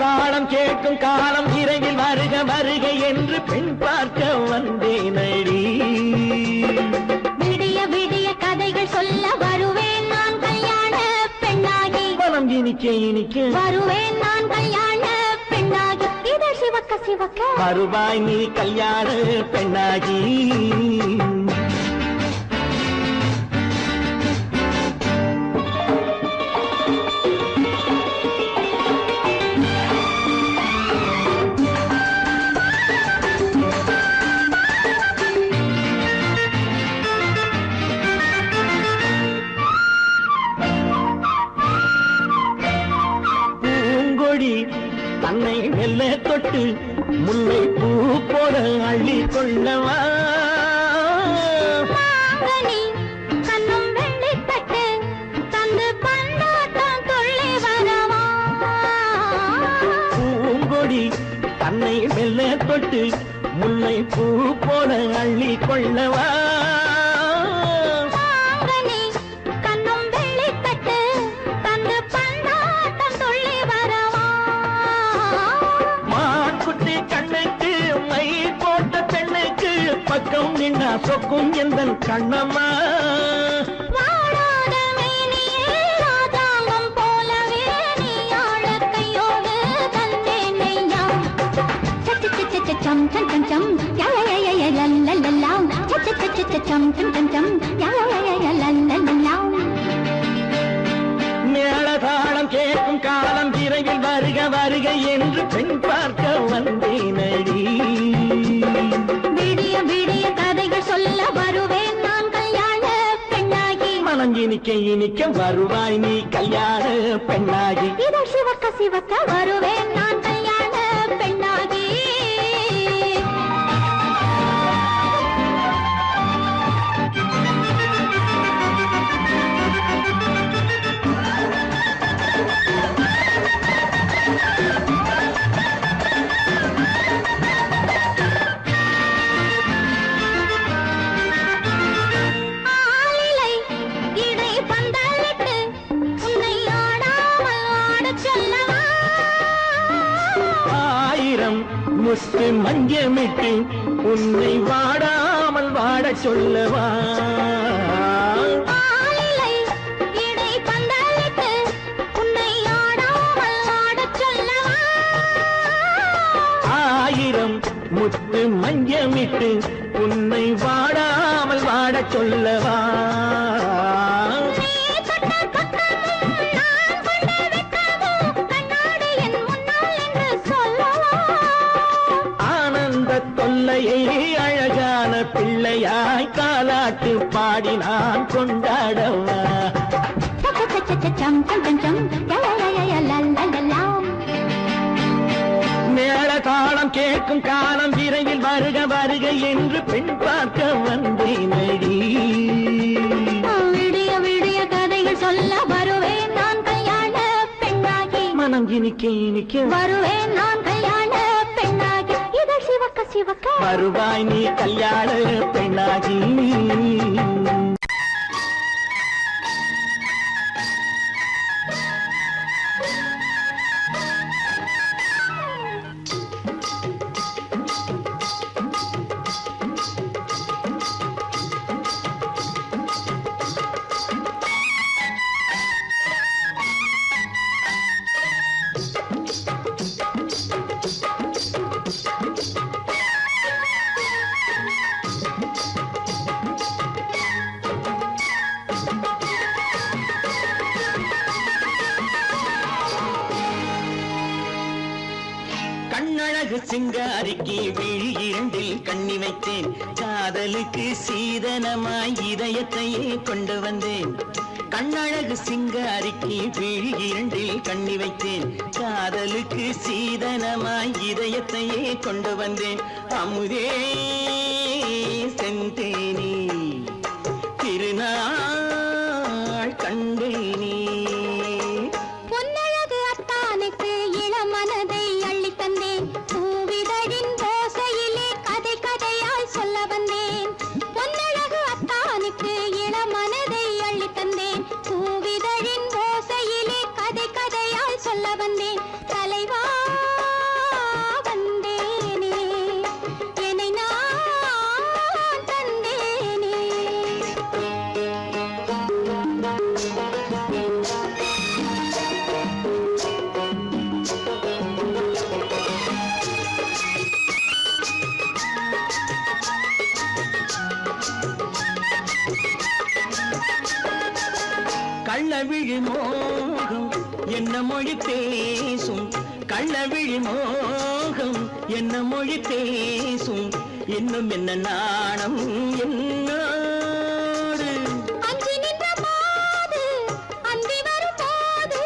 தாளம் கேட்கும் காலம் விரைவில் வருக வருக என்று பெண் பார்க்க வந்தேனடி விடிய விடிய கதைகள் சொல்ல வருவேன் நான் கல்யாண பெண்ணாகி மனம் இனிக்க இனிக்க வருவேன் நான் கல்யாண பெண்ணாகி இதை சிவக்க சிவக்க வருவாய் நீ கல்யாண பெண்ணாகி தன்னை மெல்ல தொட்டு முல்லை பூ போல அள்ளி கொள்ளவா கண்ணும் வெள்ளி தட்டு தந்து பந்தாட்டம் துள்ளி வரவா பூங்கொடி தன்னை மெல்ல தொட்டு முல்லை பூ போல அள்ளி கொள்ளவா பக்கம் நின்னா சொக்கும் எந்தன் கண்ணம்மா வாடாத மேனியே ராதாங்கம் போலவே நீ ஆழக்கையோடு தந்தேன் நெய்யா சம் சம் சம் சம் யா யா யா யா லல்லல்லா சம் சம் சம் சம் யா யா யா லல்லல்லா மேளதாளம் கேட்கும் காலம் விரைவில் வருக வருக என்று பெண் பார்க்க வந்தேனடி விடிய விடிய கதைகள் சொல்ல வருவேன் நான் கல்யாண பெண்ணாகி மனம் இனிக்க இனிக்க வருவாய் நீ கல்யாண பெண்ணாகி. இதழ் சிவக்க சிவக்க வருவேன் நான் கல்யாண பெண்ணாகி. முத்து மஞ்சமிட்டு உன்னை வாடாமல் வாட சொல்லவா. ஆயிரம் முத்து மஞ்சமிட்டு உன்னை வாடாமல் வாட சொல்லவா. அழகான பிள்ளையாய் காலாட்டு பாடி நான் கொண்டாடவா. மேள தாளம் கேட்கும் காலம் விரைவில் வருக வருக என்று பெண் பார்க்க வந்தேனடி. விடிய விடிய கதைகள் சொல்ல வருவேன் நான் கல்யாண பெண்ணாகி. மனம் இனிக்க வருவேன் நான் கல்யாண பெண்ணாகி. இதழ் சிவக்க சிவக்க வருவாய் நீ கல்யாண பெண்ணாகி. கண்ணழகு சிங்காரிக்கு விழி இரண்டில் கண்ணி வைத்தேன். காதலுக்கு சீதனமாய் இதயத்தையே கொண்டு வந்தேன். கண்ணழகு சிங்காரிக்கு விழி இரண்டில் கண்ணி வைத்தேன். காதலுக்கு சீதனமாய் இதயத்தையே கொண்டு வந்தேன். அமுதே செந்தேனே திருநாள் கண்டேனே. பொன்னழகு அத்தானுக்கு இளமனதை அள்ளி தந்தேன். பூவிதழின் ஓசையிலே கதை கதையாய் சொல்ல வந்தேன். பொன்னழகு அத்தானுக்கு இளமனதை அள்ளி தந்தேன். பூவிதழின் ஓசையிலே கதை கதையாய் சொல்ல வந்தேன். தலைவா வந்தேனே என்னை நான் தந்தேனே. கள்ளவிழி மோகம் என்ன மொழி பேசும். கள்ளவிழி மோகம் என்ன மொழி பேசும். இன்னும் என்ன நாணம் என்னோடு. அஞ்சி நின்ற மாது அந்தி வரும் போது.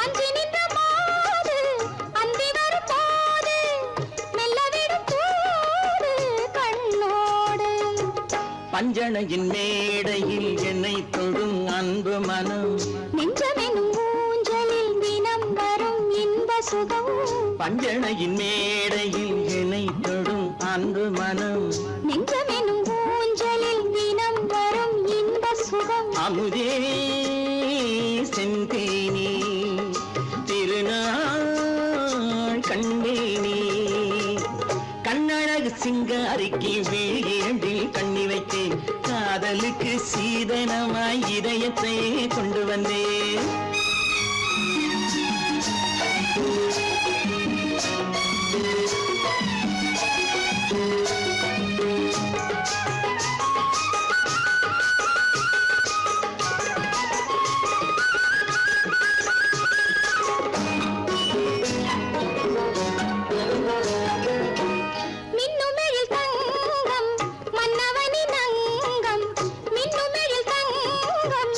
அஞ்சி நின்ற மாது அந்தி வரும் போது. மெல்ல விடும் போது கண்ணோடு. பஞ்சணையின் மேடையில் என்னை தொடும் அன்பு மனம். நெஞ்சமெனும் ஊஞ்சலில் தினம் வரும் இன்ப சுகம். பஞ்சணையின் மேடையில் என்னை தொடும் அன்பு மனம். நெஞ்சமெனும் ஊஞ்சலில் தினம் வரும் இன்ப சுகம். அமுதே செந்தேனே திருநாள் கண்டேனே. கண்ணழகு சிங்காரிக்கு விழியேண்டில் கண்ணி வைத்தேன். காதலுக்கு சீதனமாய் இதயத்தை கொண்டு வந்தேன். மின்னுமெழில் தங்கம் மன்னவனின் அங்கம். மின்னுமெழில் தங்கம்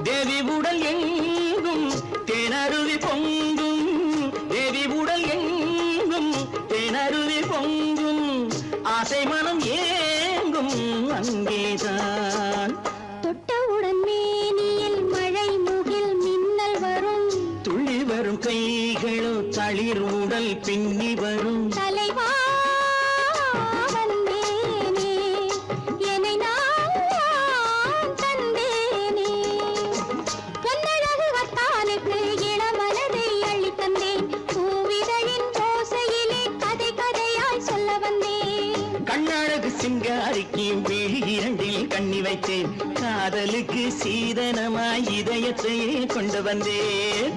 தேவி உடல் எங்கும் தேனருவி பொங்கும் தேவி உடல் எங்கும் தேனருவி பொங்கும் ஆசை மனம் ஏங்கும் அங்கேதான் தொட்டவுடன் மேனியில் மழை முகில் மின்னல் வரும் துள்ளி வரும் கைகளோ தளிர் உடல் பின்னி வரும் தலைவா வந்தேனே என்னை நான் தந்தேனே பொன்னழகு வத்தானுக்கு இளமனதை அள்ளி தந்தேன் பூவிதழின் ஓசையிலே கதை கதையாய் சொல்ல வந்தேன் கண்ணழகு சிங்காரிக்கு விழி இரண்டில் கண்ணி வைத்தேன் காதலுக்கு சீதனமாய் இதயத்தையே கொண்டு வந்தேன்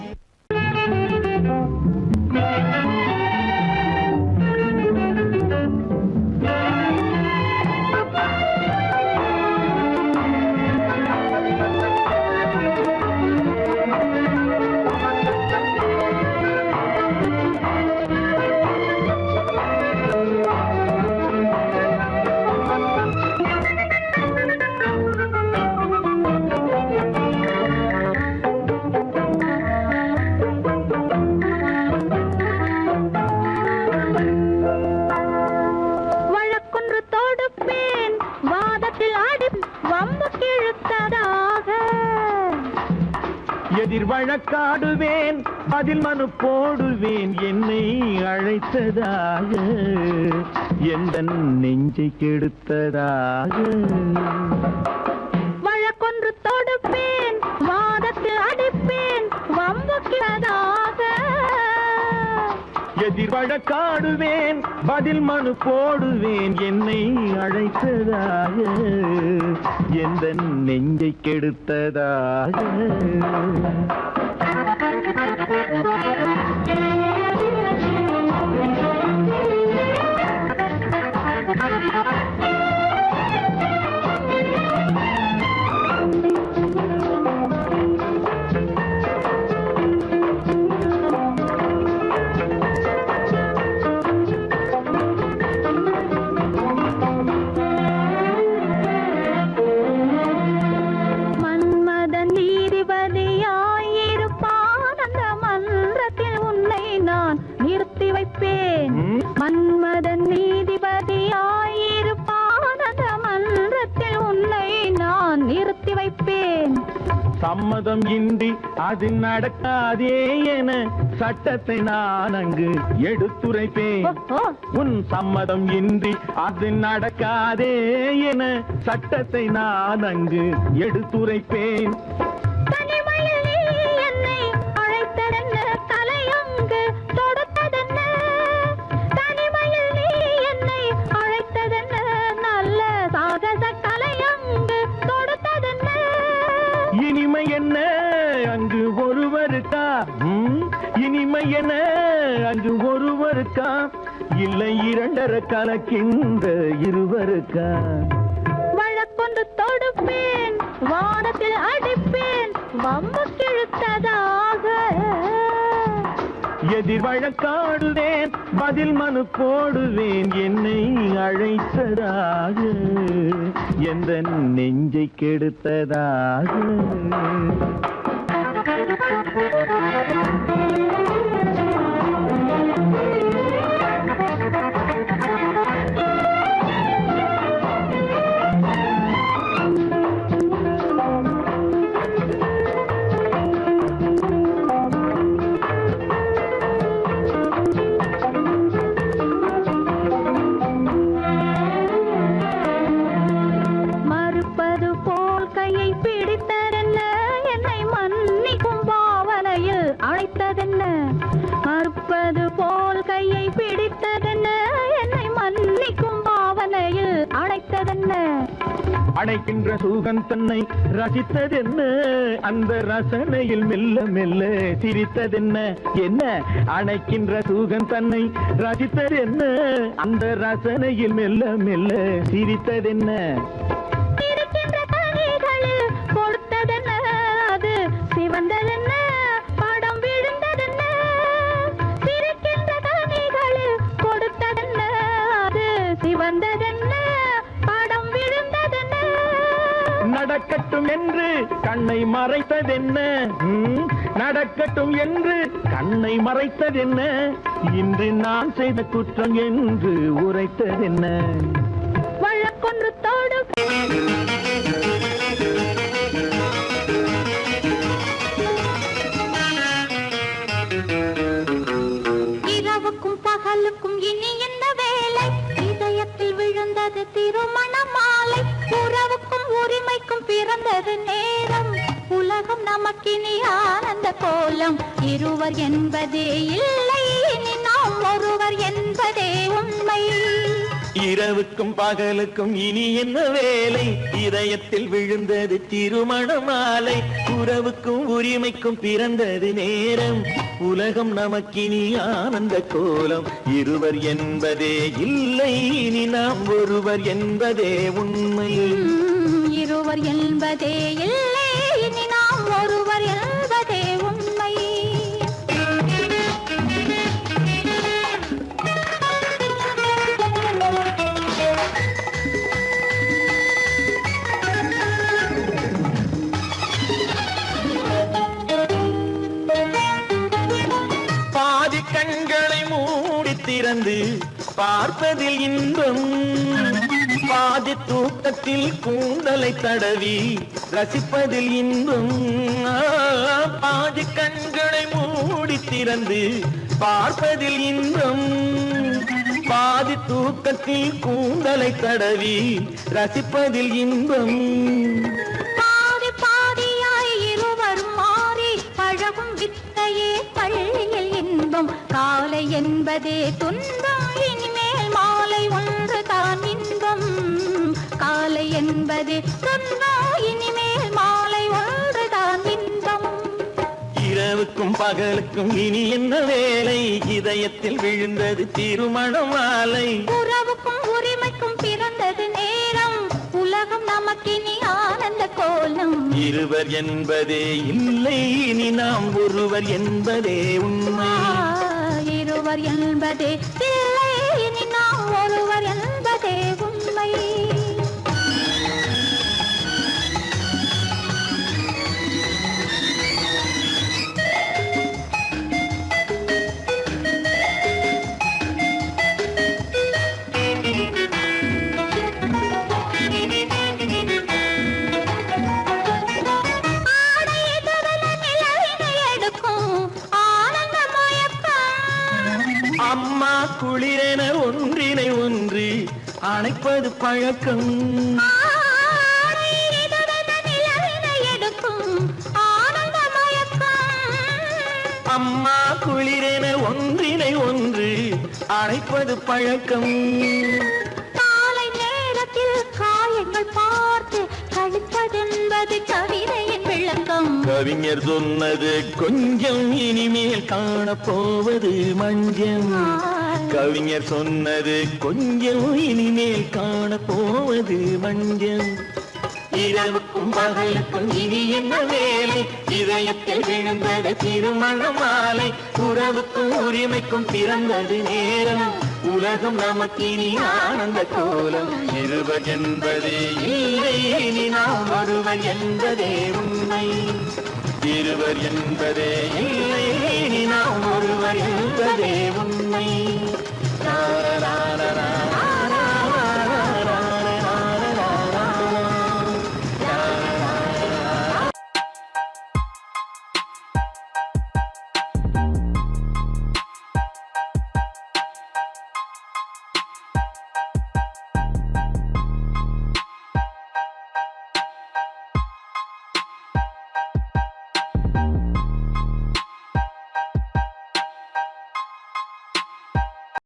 எதிர் வழக்காடுவேன் அதில் மனு போடுவேன் என்னை அழைத்ததாக எந்த நெஞ்சை கெடுத்ததாக வழக்கொன்று தொடுப்பேன் வாதத்தில் அடிப்பேன் வம்புக்கிறதாக எதிர் வழக்காடுவேன் பதில் மனு போடுவேன் என்னை அழைத்ததாக எந்த நெஞ்சை கெடுத்ததாக மன்மதன் நீதிபதியாயிருப்பான் அந்த மன்றத்தில் உன்னை நான் நிறுத்தி வைப்பேன் சம்மதம் இன்றி அது நடக்காதே என சட்டத்தை நான் அங்கு எடுத்துரைப்பேன் உன் சம்மதம் இன்றி அது நடக்காதே என சட்டத்தை நான் அங்கு எடுத்துரைப்பேன் தனிமையில் நீ என்னை அழைத்ததென்ன தலையங்கு தொடுத்ததென்ன தனிமையில் நீ என்னை அழைத்ததென்ன நல்ல சாகச தலையங்கு தொடுத்ததென்ன இனிமை என்ன அங்கு ஒருவருக்கா இனிமை என்ன அங்கு ஒருவருக்கா இல்லை இரண்டரை கலக்கின்ற இருவருக்கா வழக்கொண்டு தொடுப்பேன் வானத்தில் அடிப்பேன் வம்பு கிழுத்ததாக எதிர் வழக்காடுவேன் பதில் மனு போடுவேன் என்னை அழைத்ததாக எந்த நெஞ்சை கெடுத்ததாக மறுப்பது போல் கையை பிடித்ததென்ன என்னை மன்னிக்கும் பாவனையில் அழைத்ததென்ன மறுப்பது போல் கையை பிடித்ததென்ன என்னை மன்னிக்கும் பாவனையில் அழைத்ததென்ன அணைக்கின்ற சூகன் தன்னை ரசித்ததென்ன அந்த ரசனையில் மெல்ல மெல்ல சிரித்ததென்ன என்ன அணைக்கின்ற சூகன் தன்னை ரசித்ததென்ன அந்த ரசனையில் மெல்ல மெல்ல சிரித்ததென்ன இருக்கின்ற கனிகளில் கொடுத்ததென்ன அது சிவந்ததென்ன படம் விழுந்ததென்ன இருக்கின்ற கனிகளில் கொடுத்ததென்ன அது சிவந்ததென்ன படம் விழுந்ததென்ன நடக்கட்டும் என்று கண்ணை மறைத்ததென்ன? நடக்கட்டும் என்று கண்ணை மறைத்ததென்ன? இன்று நான் செய்த குற்றம் என்று உரைத்ததென்ன? வழக்கொன்று தோடு இரவுக்கும் பகலுக்கும் இனி என்ன வேலை? இதயத்தில் விழுந்தது திருமண மாலை. உறவுக்கும் உரிமைக்கும் பிறந்தது நேரம். உலகம் நமக்கினி ஆனந்த கோலம். இருவர் என்பதே இல்லை, இனி நாம் ஒருவர் என்பதே உண்மை. இரவுக்கும் பகலுக்கும் இனி என்ன வேலை? இதயத்தில் விழுந்தது திருமண மாலை. உறவுக்கும் உரிமைக்கும் பிறந்தது நேரம். உலகம் நமக்கினி ஆனந்த கோலம். இருவர் என்பதே இல்லை, இனி நாம் ஒருவர் என்பதே உண்மை. இருவர் என்பதே இல்லை, இனி நாம் ஒருவர் என்பதே உண்மை. பாதி கண்களை மூடி திறந்து பார்ப்பதில் இன்பம். பாதி தூக்கத்தில் கூந்தலை தடவி ரசிப்பதில் இன்பம். பாதி கண்களை மூடி திறந்து பார்ப்பதில் இன்பம். பாதி தூக்கத்தில் கூந்தலை தடவி ரசிப்பதில் இன்பம். பாதி பாதியாய் இருவர் மாறி பழகும் வித்தையே பள்ளியில் இன்பம். காலை என்பதே துன்பம், இனிமேல் மாலை ஒன்று தான் இன்பம். காலை என்பதே துன்பம், இனிமேல் மாலை ஒன்று தான் இன்பம். இரவுக்கும் பகலுக்கும் இனி என்ன வேலை? இதயத்தில் விழுந்தது திருமண மாலை. உறவுக்கும் உரிமைக்கும் பிறந்தது நேரம். உலகம் நமக்கினி ஆனந்த கோலம். இருவர் என்பதே இல்லை, இனி நாம் ஒருவர் என்பதே உண்மை. இருவர் என்பதே இல்லை, இனி நாம் ஒருவர் என்பதே உண்மை. அம்மா குளிரென ஒன்றினை ஒன்று அணைப்பது பழக்கம். அம்மா குளிரென ஒன்றினை ஒன்று அணைப்பது பழக்கம். காலை நேரத்தில் காயங்கள் பார்த்து கழிப்பதென்பது கவிதையின் விளக்கம். கவிஞர் சொன்னது கொஞ்சம், இனிமேல் காணப்போவது மஞ்சம். கவிஞர் சொன்னது கொஞ்சம், இனிமேல் காணப்போவது மஞ்சம். இரவுக்கும் பகலுக்கும் இனி என்ன வேலை? இதயத்தில் விழுந்தது திருமண மாலை. உறவுக்கும் உரிமைக்கும் பிறந்தது நேரம். உலகம் நமக்கினி ஆனந்த கோலம். இருவர் என்பதே இல்லை, இனி நாம் ஒருவர் என்பதே உண்மை. இருவர் என்பதே இல்லை, இனி நாம் ஒருவர் என்பதே உண்மை.